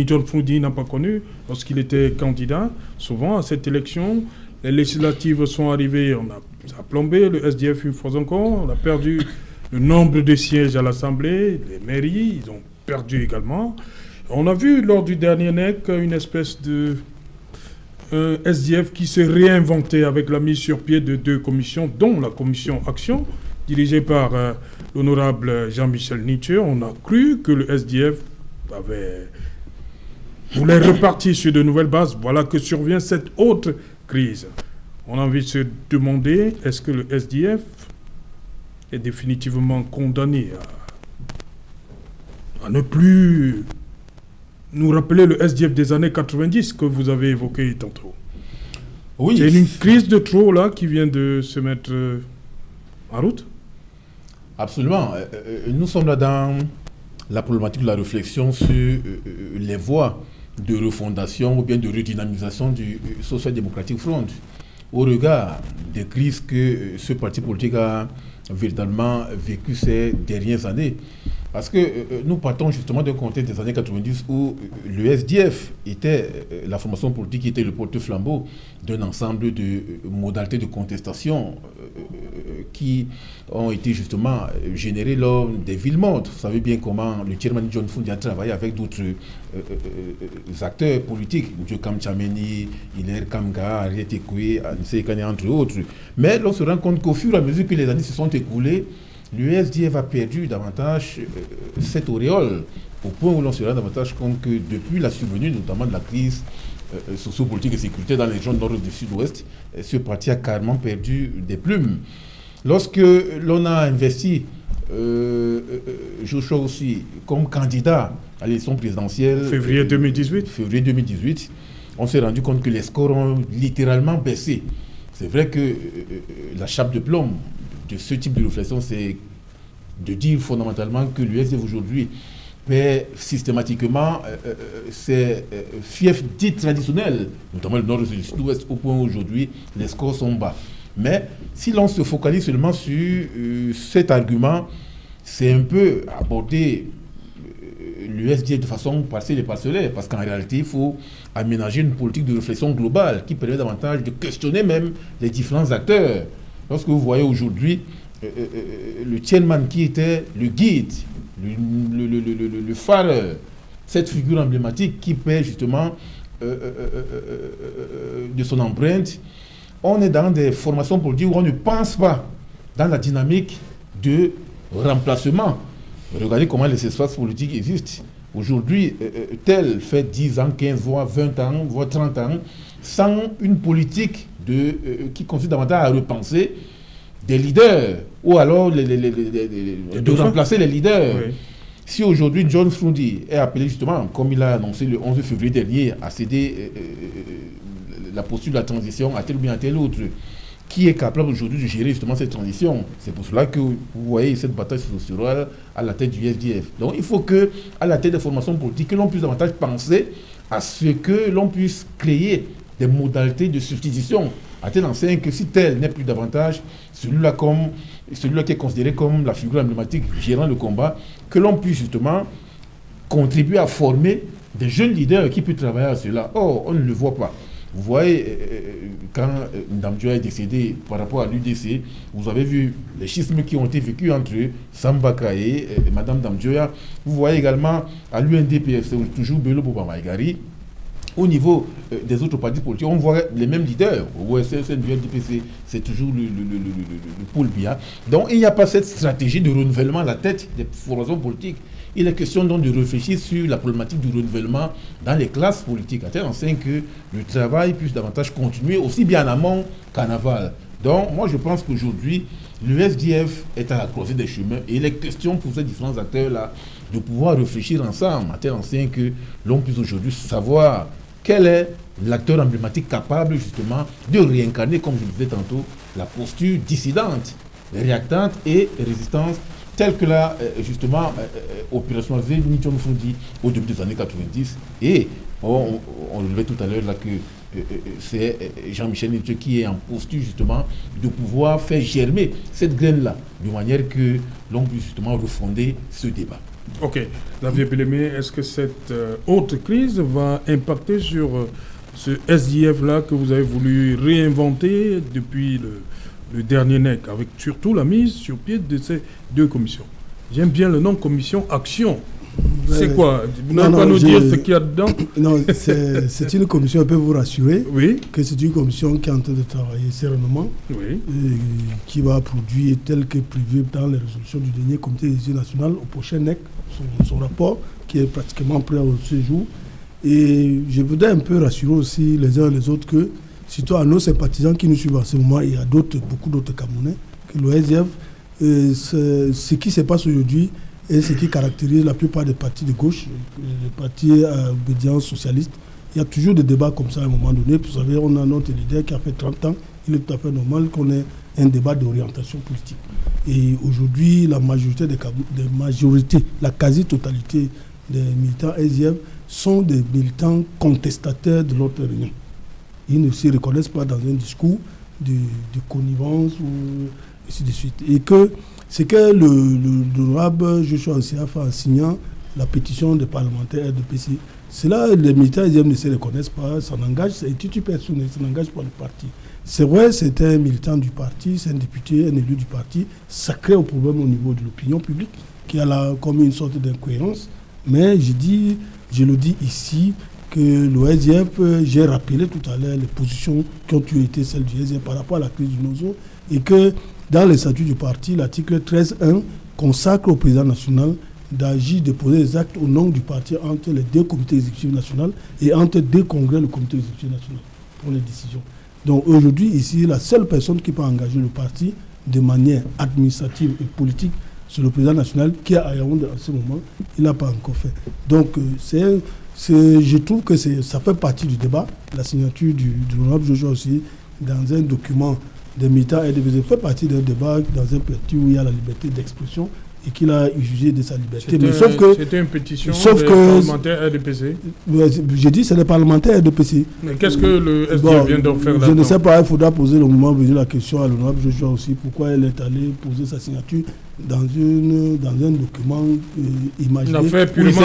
John Foudy n'a pas connu lorsqu'il était candidat. Souvent, à cette élection, les législatives sont arrivées, ça a plombé, le SDF une fois encore, on a perdu le nombre de sièges à l'Assemblée, les mairies, ils ont perdu également. On a vu lors du dernier NEC une espèce de SDF qui s'est réinventé avec la mise sur pied de 2 commissions, dont la commission Action, dirigée par l'honorable Jean-Michel Nietzsche. On a cru que le SDF voulait repartir sur de nouvelles bases. Voilà que survient cette autre crise. On a envie de se demander, est-ce que le SDF est définitivement condamné à ne plus nous rappeler le SDF des années 90 que vous avez évoqué tantôt? Oui. Il y a une crise de trop là qui vient de se mettre en route?
Absolument. Nous sommes là dans la problématique de la réflexion sur les voies de refondation ou bien de redynamisation du Social Democratic Front au regard des crises que ce parti politique a véritablement vécu ces dernières années. Parce que nous partons justement d'un contexte des années 90 où le SDF était la formation politique qui était le porte-flambeau d'un ensemble de modalités de contestation qui ont été justement générées lors des villes mortes. Vous savez bien comment le chairman John Foudy a travaillé avec d'autres acteurs politiques, M. Kamchameni, Hilaire Kamga, Ariette Ekoué, Anissé Kane, entre autres. Mais l'on se rend compte qu'au fur et à mesure que les années se sont écoulées, l'USDF a perdu davantage cette auréole, au point où l'on se rend davantage compte que depuis la survenue notamment de la crise sociopolitique et sécuritaire dans les régions nord et du sud-ouest, ce parti a carrément perdu des plumes. Lorsque l'on a investi Joshua aussi comme candidat à l'élection présidentielle...
Février 2018,
on s'est rendu compte que les scores ont littéralement baissé. C'est vrai que la chape de plomb de ce type de réflexion, c'est de dire fondamentalement que l'USDF aujourd'hui perd systématiquement ses fiefs dits traditionnels, notamment le nord et le sud-ouest, au point où aujourd'hui les scores sont bas. Mais si l'on se focalise seulement sur cet argument, c'est un peu aborder l'USDF de façon partielle et parcellaire, parce qu'en réalité, il faut aménager une politique de réflexion globale qui permet davantage de questionner même les différents acteurs. Lorsque vous voyez aujourd'hui le chairman qui était le guide, le phare, cette figure emblématique qui perd justement de son empreinte, on est dans des formations politiques où on ne pense pas dans la dynamique de remplacement. Regardez comment les espaces politiques existent. Aujourd'hui, tel fait 10 ans, 15, voire 20 ans, voire 30 ans, sans une politique qui consiste davantage à repenser des leaders, ou alors de remplacer les leaders. Oui. Si aujourd'hui John Foudy est appelé justement, comme il a annoncé le 11 février dernier, à céder la posture de la transition à tel ou bien à tel autre, qui est capable aujourd'hui de gérer justement cette transition? C'est pour cela que vous voyez cette bataille sociale à la tête du SDF. Donc il faut que, à la tête des formations politiques, que l'on puisse davantage penser à ce que l'on puisse créer des modalités de substitution, à tel enseigne que si tel n'est plus davantage celui-là qui est considéré comme la figure emblématique gérant le combat, que l'on puisse justement contribuer à former des jeunes leaders qui peuvent travailler à cela. Or, on ne le voit pas. Vous voyez, quand Ndam Dioya est décédé par rapport à l'UDC, vous avez vu les schismes qui ont été vécus entre Samba Kaye et Mme Ndam Dioya. Vous voyez également à l'UNDPS, toujours Bello Boba Maïgari. Au niveau des autres partis politiques, on voit les mêmes leaders. Au OSS, l'UNDPC, c'est toujours le pôle BIA. Donc il n'y a pas cette stratégie de renouvellement à la tête des formations politiques. Il est question donc de réfléchir sur la problématique du renouvellement dans les classes politiques, à tel enseigne que le travail puisse davantage continuer aussi bien en amont qu'en aval. Donc moi je pense qu'aujourd'hui, le SDF est à la croisée des chemins et il est question pour ces différents acteurs-là de pouvoir réfléchir ensemble, à tel enseigne que l'on puisse aujourd'hui savoir quelle est l'acteur emblématique capable justement de réincarner, comme je le disais tantôt, la posture dissidente, réactante et résistance telle que l'a justement opérationnalisée Ni Chon Fondi au début des années 90. Et on relevait tout à l'heure là que c'est Jean-Michel Nietzsche qui est en posture justement de pouvoir faire germer cette graine-là, de manière que l'on puisse justement refonder ce débat.
Ok, Xavier Bellemé, est-ce que cette autre crise va impacter sur ce SDF-là que vous avez voulu réinventer depuis le dernier NEC, avec surtout la mise sur pied de ces deux commissions? J'aime bien le nom commission action. C'est quoi? Vous n'allez pas nous dire ce qu'il y a dedans?
Non, c'est une commission, je peux vous rassurer,
oui,
que c'est une commission qui est en train de travailler sereinement,
oui,
qui va produire tel que prévu dans les résolutions du dernier comité d'exécutif national au prochain NEC, son rapport qui est pratiquement prêt ce jour. Et je voudrais un peu rassurer aussi les uns et les autres que, surtout à nos sympathisants qui nous suivent en ce moment, et à beaucoup d'autres Camerounais, que le SDF, ce qui se passe aujourd'hui, et ce qui caractérise la plupart des partis de gauche, les partis obédience socialiste, il y a toujours des débats comme ça à un moment donné. Vous savez, on a notre leader qui a fait 30 ans, il est tout à fait normal qu'on ait un débat d'orientation politique. Et aujourd'hui, la majorité, la quasi-totalité des militants SDF sont des militants contestataires de notre réunion. Ils ne se reconnaissent pas dans un discours de connivence ou ainsi de suite. Et que c'est que l'honorable Joshua Osiafa, en signant la pétition des parlementaires RDPC, c'est là les militants ne se reconnaissent pas, ça n'engage, c'est un titre personnel, ça n'engage pas le parti. C'est vrai, c'est un militant du parti, c'est un député, un élu du parti, ça crée un problème au niveau de l'opinion publique, qui a là comme une sorte d'incohérence. Mais je le dis ici, que le SDF, j'ai rappelé tout à l'heure les positions qui ont été celles du SDF par rapport à la crise du Nozo, et que dans les statuts du parti, l'article 13.1 consacre au président national d'agir, de poser les actes au nom du parti entre les deux comités exécutifs nationaux et entre deux congrès, le comité exécutif national, pour les décisions. Donc aujourd'hui, ici, la seule personne qui peut engager le parti de manière administrative et politique, c'est le président national qui est à Yaoundé en ce moment. Il n'a pas encore fait. Donc je trouve que ça fait partie du débat. La signature de l'honorable Joshua aussi dans un document des militants RDPC fait partie d'un débat dans un parti où il y a la liberté d'expression et qu'il a usé de sa liberté. Mais sauf que
c'était une pétition des parlementaires RDPC.
J'ai dit c'est les parlementaires RDPC.
Mais qu'est-ce que le SDF vient d'en faire là-dedans?
Je ne sais pas, il faudra poser le moment venu la question à l'honorable Joshua aussi, pourquoi elle est allée poser sa signature dans un document imaginé.
Une affaire purement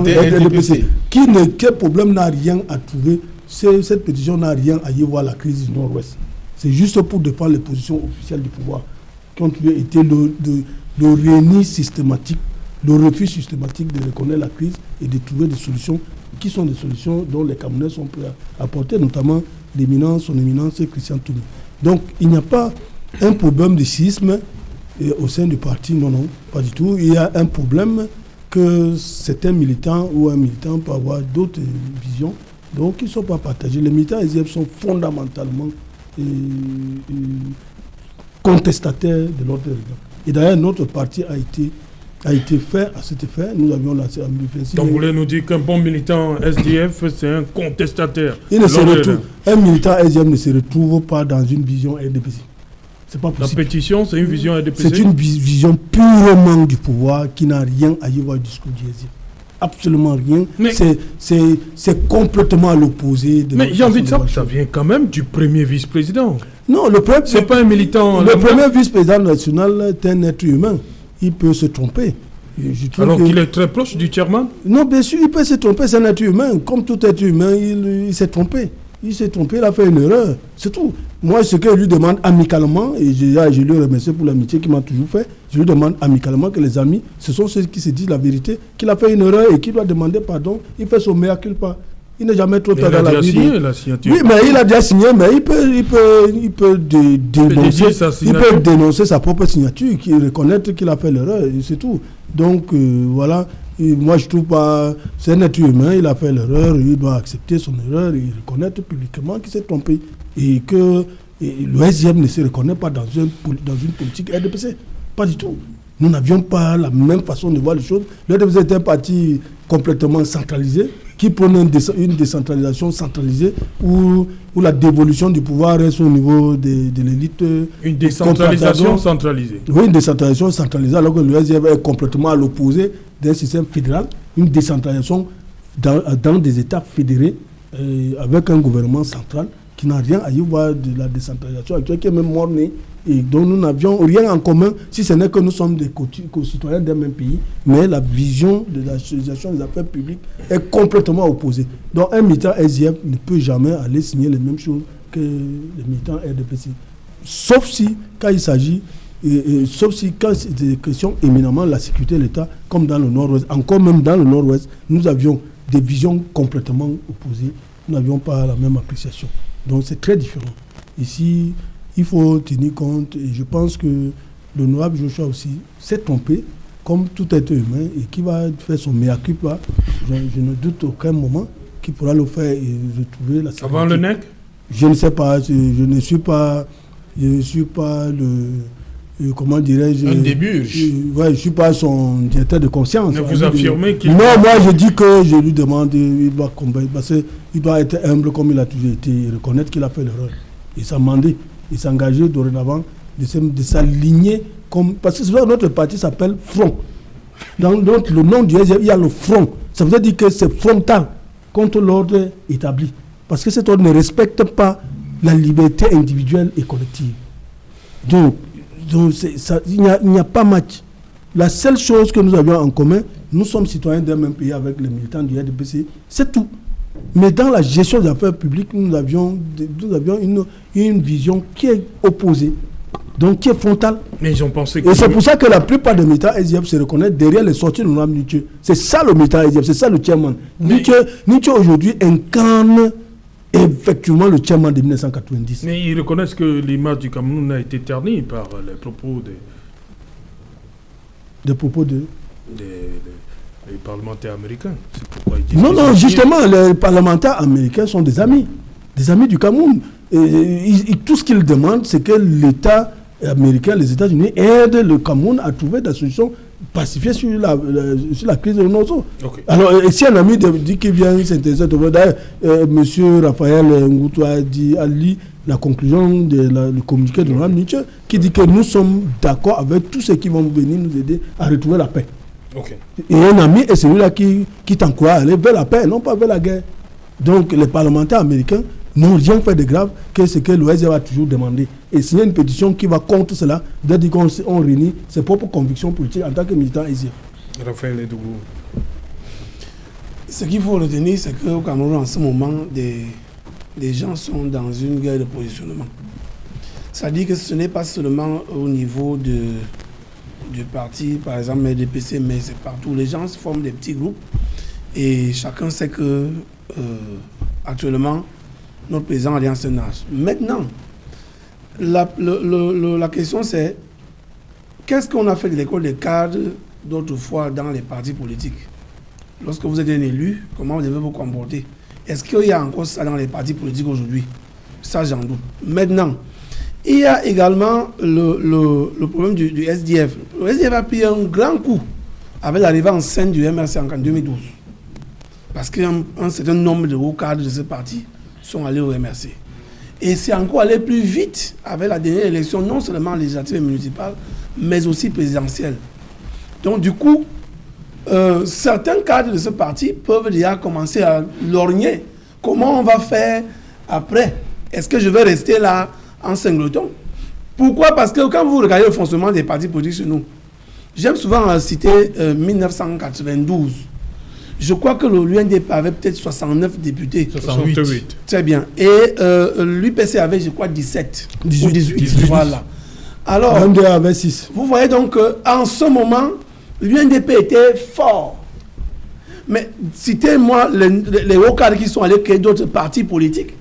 RDPC.
Quel problème n'a rien à trouver. Cette pétition n'a rien à y voir la crise du Nord-Ouest. C'est juste pour défendre les positions officielles du pouvoir qui ont été le reni systématique, le refus systématique de reconnaître la crise et de trouver des solutions qui sont des solutions dont les Camerounais sont prêts à apporter, notamment son éminence Christian Toumi. Donc il n'y a pas un problème de schisme au sein du parti, non, pas du tout. Il y a un problème que certains militants ou un militant peut avoir d'autres visions, donc ils ne sont pas partagés. Les militants SDF sont fondamentalement contestataires de notre région. Et d'ailleurs, notre parti a été fait à cet effet. Nous avions lancé un manifeste.
Donc vous voulez nous dire qu'un bon militant SDF, c'est un contestataire?
Un militant SDF ne se retrouve pas dans une vision RDPC. C'est pas possible.
La pétition, c'est une vision RDPC?
C'est une vision purement du pouvoir qui n'a rien à y voir au discours du SDF. Absolument rien. C'est complètement à l'opposé de.
Mais j'ai envie de savoir, ça vient quand même du premier vice-président.
Non,
c'est pas un militant.
Le premier vice-président national est un être humain. Il peut se tromper.
Alors qu'il est très proche du chairman? Non,
bien sûr, il peut se tromper. C'est un être humain. Comme tout être humain, il s'est trompé. Il a fait une erreur. C'est tout. Moi, ce que je lui demande amicalement, et je lui remercie pour l'amitié qu'il m'a toujours fait, je lui demande amicalement que les amis, ce sont ceux qui se disent la vérité, qu'il a fait une erreur et qu'il doit demander pardon. Il fait son mea culpa. Il n'est jamais trop tard dans la vie.
Il a signé la signature.
Oui, mais il a déjà signé, mais il peut dénoncer sa propre signature, reconnaître qu'il a fait l'erreur, et c'est tout. Donc, voilà. Et moi, je trouve pas. C'est un être humain, il a fait l'erreur, il doit accepter son erreur et reconnaître publiquement qu'il s'est trompé. Et que le SDF ne se reconnaît pas dans une politique RDPC. Pas du tout. Nous n'avions pas la même façon de voir les choses. Le RDPC est un parti complètement centralisé. qui prône une décentralisation centralisée où la dévolution du pouvoir reste au niveau de l'élite.
Une décentralisation centralisée.
Oui, une décentralisation centralisée, alors que le SDF est complètement à l'opposé d'un système fédéral, une décentralisation dans des États fédérés avec un gouvernement central qui n'a rien à y voir de la décentralisation actuelle, qui est même mort-née et dont nous n'avions rien en commun, si ce n'est que nous sommes des co-citoyens d'un même pays, mais la vision de la socialisation des affaires publiques est complètement opposée. Donc un militant SDF ne peut jamais aller signer les mêmes choses que les militants RDPC. Sauf si, quand il s'agit, quand c'est des questions éminemment de la sécurité de l'État, comme dans le Nord-Ouest, encore même dans le Nord-Ouest, nous avions des visions complètement opposées. Nous n'avions pas la même appréciation. Donc c'est très différent. Ici, il faut tenir compte, et je pense que l'honorable Joshua aussi s'est trompé, comme tout être humain, et qui va faire son mea culpa. Je ne doute aucun moment qu'il pourra le faire et retrouver la sécurité.
Avant le NEC?
Je ne sais pas, je ne suis pas le... comment dirais-je...
Un début.
Ouais, je ne suis pas son directeur de conscience.
Mais vous affirmez qu'il...
Non, moi je dis que je lui demande, il doit combattre, parce qu'il doit être humble comme il a toujours été, et reconnaître qu'il a fait l'erreur. Il s'est demandé, il s'est engagé dorénavant de s'aligner comme... Parce que notre parti s'appelle Front. Dans le nom du SDF, il y a le Front. Ça veut dire que c'est frontal contre l'ordre établi. Parce que cet ordre ne respecte pas la liberté individuelle et collective. Donc il n'y a pas match. La seule chose que nous avions en commun, nous sommes citoyens d'un même pays avec les militants du RDPC, c'est tout. Mais dans la gestion des affaires publiques, nous avions une vision qui est opposée, donc qui est frontale.
Mais ils ont pensé que...
Et c'est pour ça que la plupart des militants SDF se reconnaissent derrière les sorties de l'honorable Nietzsche. C'est ça le militant SDF, c'est ça le chairman. Nietzsche aujourd'hui incarne effectivement le chairman de 1990.
Mais ils reconnaissent que l'image du Cameroun a été ternie par les propos des parlementaires américains. C'est pourquoi ils disent...
Non, justement, les parlementaires américains sont des amis du Cameroun. Et tout ce qu'ils demandent, c'est que l'État américain, les États-Unis, aident le Cameroun à trouver des solutions pacifiées sur la crise de l'ONU. Okay. Alors, si un ami dit qu'il vient s'intéresser, d'ailleurs, M. Raphaël Ngoutou a lu la conclusion du communiqué de l'honorable Nietzsche, qui dit que nous sommes d'accord avec tous ceux qui vont venir nous aider à retrouver la paix.
Okay.
Et un ami est celui-là qui t'encourage à aller vers la paix, non pas vers la guerre. Donc, les parlementaires américains n'ont rien fait de grave que ce que l'OSD a toujours demandé. Et signer une pétition qui va contre cela, c'est-à-dire qu'on réunit ses propres convictions politiques en tant que militant ici.
Raphaël Edougou.
Ce qu'il faut retenir, c'est qu'au Cameroun, en ce moment, des gens sont dans une guerre de positionnement. C'est-à-dire que ce n'est pas seulement au niveau du parti, par exemple, RDPC, mais c'est partout. Les gens se forment des petits groupes et chacun sait que actuellement, notre président a un certain âge. Maintenant, la question c'est qu'est-ce qu'on a fait de l'école des cadres d'autrefois dans les partis politiques? Lorsque vous êtes un élu, comment vous devez vous comporter? Est-ce qu'il y a encore ça dans les partis politiques aujourd'hui? Ça, j'en doute. Maintenant, il y a également le problème du SDF. Le SDF a pris un grand coup avec l'arrivée en scène du MRC en 2012. Parce qu'un certain nombre de hauts cadres de ce parti sont allés au MRC. Et c'est encore allé plus vite avec la dernière élection, non seulement législative et municipale, mais aussi présidentielle. Donc du coup, certains cadres de ce parti peuvent déjà commencer à lorgner. Comment on va faire après? Est-ce que je vais rester là en singleton? Pourquoi? Parce que quand vous regardez le fonctionnement des partis politiques chez nous, j'aime souvent citer 1992. Je crois que l'UNDP avait peut-être 69 députés.
68.
Très bien. Et l'UPC avait, je crois, 17 ou 18. Voilà. Alors,
l'UNDP avait 6.
Vous voyez donc qu'en ce moment, l'UNDP était fort. Mais citez-moi les hauts cadres qui sont allés créer d'autres partis politiques.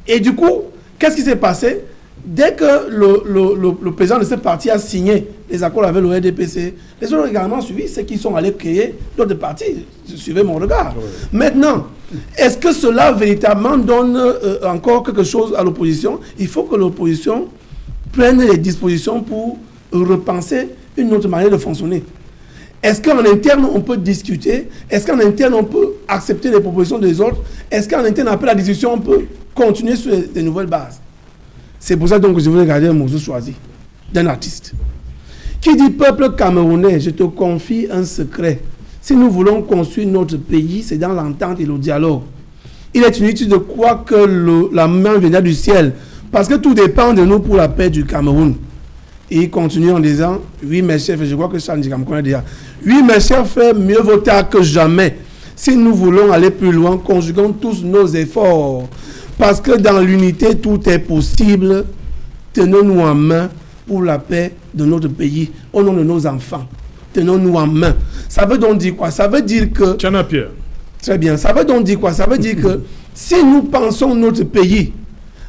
Et du coup, qu'est-ce qui s'est passé? Dès que le président de ce parti a signé les accords avec le RDPC, les autres ont également suivi ceux qui sont allés créer d'autres partis. Suivez mon regard. Oui. Maintenant, est-ce que cela véritablement donne encore quelque chose à l'opposition? Il faut que l'opposition prenne les dispositions pour repenser une autre manière de fonctionner. Est-ce qu'en interne, on peut discuter? Est-ce qu'en interne, on peut accepter les propositions des autres? Est-ce qu'en interne, après la discussion, on peut continuer sur des nouvelles bases? C'est pour ça donc que je voulais garder un morceau choisi d'un artiste. Qui dit peuple camerounais, je te confie un secret. Si nous voulons construire notre pays, c'est dans l'entente et le dialogue. Il est inutile de croire que la main viendra du ciel, parce que tout dépend de nous pour la paix du Cameroun. Et il continue en disant, oui mes chefs, je crois que Charles Ndikam connaît déjà, oui mes chefs, mieux vaut tard que jamais. Si nous voulons aller plus loin, conjuguons tous nos efforts. Parce que dans l'unité, tout est possible. Tenons-nous en main pour la paix de notre pays, au nom de nos enfants. Tenons-nous en main. Ça veut donc dire quoi? Ça veut dire que...
Tchana Pierre.
Très bien. Ça veut donc dire quoi? Ça veut dire que si nous pensons notre pays,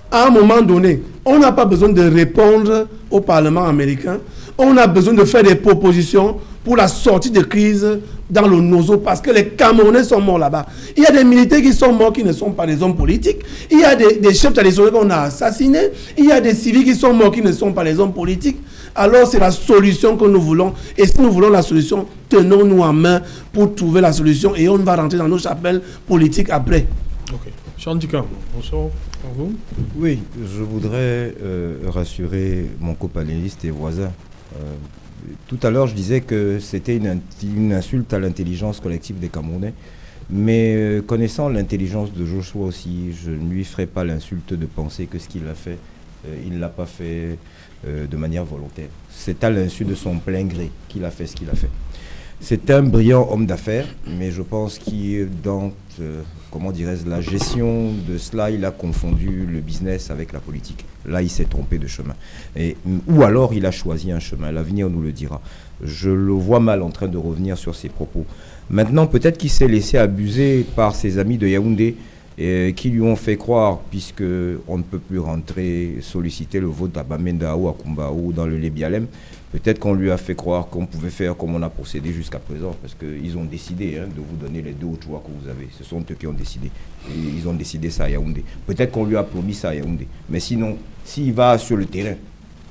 à un moment donné, on n'a pas besoin de répondre au Parlement américain. On a besoin de faire des propositions pour la sortie de crise dans le Nozo, parce que les Camerounais sont morts là-bas. Il y a des militaires qui sont morts qui ne sont pas des hommes politiques. Il y a des chefs traditionnels qu'on a assassinés. Il y a des civils qui sont morts qui ne sont pas des hommes politiques. Alors c'est la solution que nous voulons. Et si nous voulons la solution, tenons-nous en main pour trouver la solution. Et on va rentrer dans nos chapelles politiques après.
Ok. Charles Ndikam, bonsoir. Vous.
Oui, je voudrais rassurer mon copanéliste et voisin. Tout à l'heure, je disais que c'était une insulte à l'intelligence collective des Camerounais. Mais connaissant l'intelligence de Joshua aussi, je ne lui ferai pas l'insulte de penser que ce qu'il a fait, il ne l'a pas fait de manière volontaire. C'est à l'insu de son plein gré qu'il a fait ce qu'il a fait. C'est un brillant homme d'affaires, mais je pense qu'il, dans comment dirais-je, la gestion de cela, il a confondu le business avec la politique. Là, il s'est trompé de chemin. Ou alors, il a choisi un chemin. L'avenir nous le dira. Je le vois mal en train de revenir sur ses propos. Maintenant, peut-être qu'il s'est laissé abuser par ses amis de Yaoundé qui lui ont fait croire, puisqu'on ne peut plus rentrer, solliciter le vote à Bamenda ou à Kumba ou dans le Lébialem, peut-être qu'on lui a fait croire qu'on pouvait faire comme on a procédé jusqu'à présent, parce qu'ils ont décidé de vous donner les 2 ou 3 que vous avez. Ce sont eux qui ont décidé. Et ils ont décidé ça à Yaoundé. Peut-être qu'on lui a promis ça à Yaoundé. Mais sinon, s'il va sur le terrain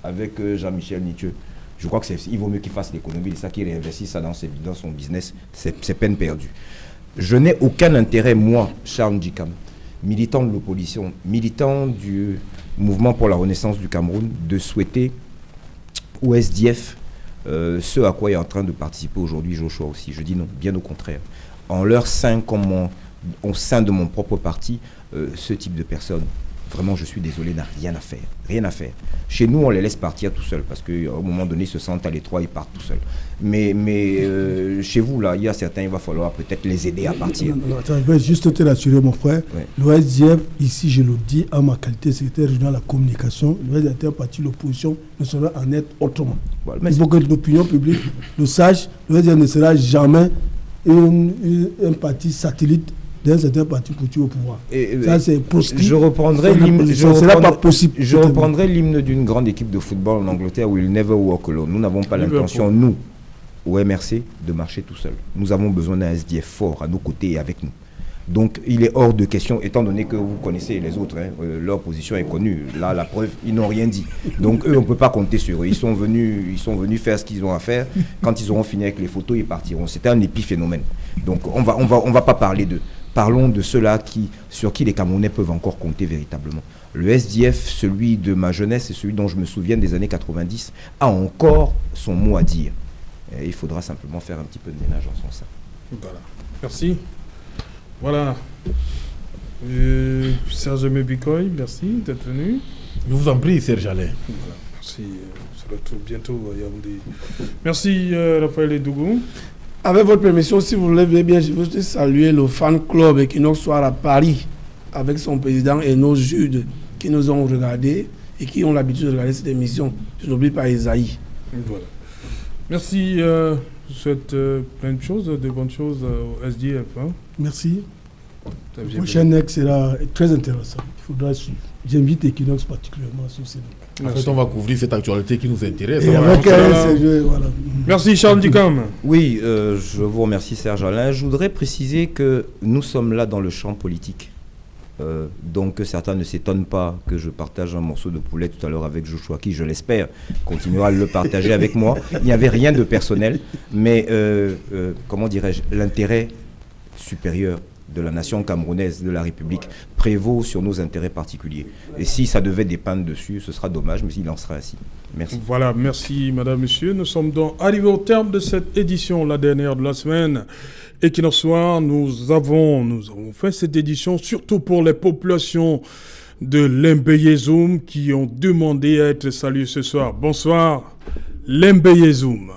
avec Jean-Michel Nitieux, je crois qu'il vaut mieux qu'il fasse l'économie de ça, qu'il réinvestisse ça dans son business. C'est peine perdue. Je n'ai aucun intérêt, moi, Charles Ndikam, militant de l'opposition, militant du mouvement pour la renaissance du Cameroun, de souhaiter au SDF ce à quoi est en train de participer aujourd'hui Joshua aussi. Je dis non, bien au contraire. En leur sein, comme au sein de mon propre parti, ce type de personnes, vraiment, je suis désolé, n'a rien à faire. Rien à faire. Chez nous, on les laisse partir tout seuls parce qu'à un moment donné, ils se sentent à l'étroit, ils partent tout seuls. Mais chez vous, là, il y a certains, il va falloir peut-être les aider à partir.
Non, attends, je vais juste te rassurer, mon frère. Ouais. Le SDF, ici, je le dis, à ma qualité de secrétaire régional de la communication, le SDF est un parti de l'opposition, ne saurait en être autrement. Voilà, il faut que l'opinion publique le sache. Le SDF ne sera jamais un parti satellite d'un certain parti politique au pouvoir. Ça, c'est proscrit.
Je reprendrai l'hymne d'une grande équipe de football en Angleterre, We'll never walk alone. Nous n'avons pas l'intention, nous, au MRC, de marcher tout seul. Nous avons besoin d'un SDF fort à nos côtés et avec nous. Donc, il est hors de question, étant donné que vous connaissez les autres, leur position est connue. Là, la preuve, ils n'ont rien dit. Donc, eux, on ne peut pas compter sur eux. Ils sont venus faire ce qu'ils ont à faire. Quand ils auront fini avec les photos, ils partiront. C'était un épiphénomène. Donc, on va pas parler d'eux. Parlons de ceux-là sur qui les Camerounais peuvent encore compter véritablement. Le SDF, celui de ma jeunesse et celui dont je me souviens des années 90, a encore son mot à dire. Et il faudra simplement faire un petit peu de ménage en son sein.
Voilà. Merci. Voilà. Serge Mebikoy, merci d'être venu.
Je vous en prie, Serge Alain.
Voilà. Merci. On se retrouve bientôt à Yaoundé. Merci, Raphaël Edougou.
Avec votre permission, si vous le voulez bien, je veux juste saluer le fan club Equinox Soir à Paris, avec son président et nos juges qui nous ont regardés et qui ont l'habitude de regarder cette émission. Je n'oublie pas Isaïe.
Voilà. Merci. Je vous souhaite plein de choses, de bonnes choses au SDF.
Merci. Le prochain ex sera très intéressant. Il faudra suivre. J'invite Equinox particulièrement sur ces
En fait, on va couvrir cette actualité qui nous intéresse.
Voilà.
Merci Charles Ndikam.
Oui, je vous remercie Serge Alain. Je voudrais préciser que nous sommes là dans le champ politique. Donc que certains ne s'étonnent pas que je partage un morceau de poulet tout à l'heure avec Joshua, qui, je l'espère, continuera à le partager avec moi. Il n'y avait rien de personnel, mais comment dirais-je, l'intérêt supérieur de la nation camerounaise, de la République, prévaut sur nos intérêts particuliers. Et si ça devait dépendre dessus, ce sera dommage, mais il en sera ainsi. Merci.
Voilà, merci madame, monsieur. Nous sommes donc arrivés au terme de cette édition, la dernière de la semaine. Equinox Soir, nous avons fait cette édition surtout pour les populations de Lembeyezoum qui ont demandé à être saluées ce soir. Bonsoir, Lembeyezoum.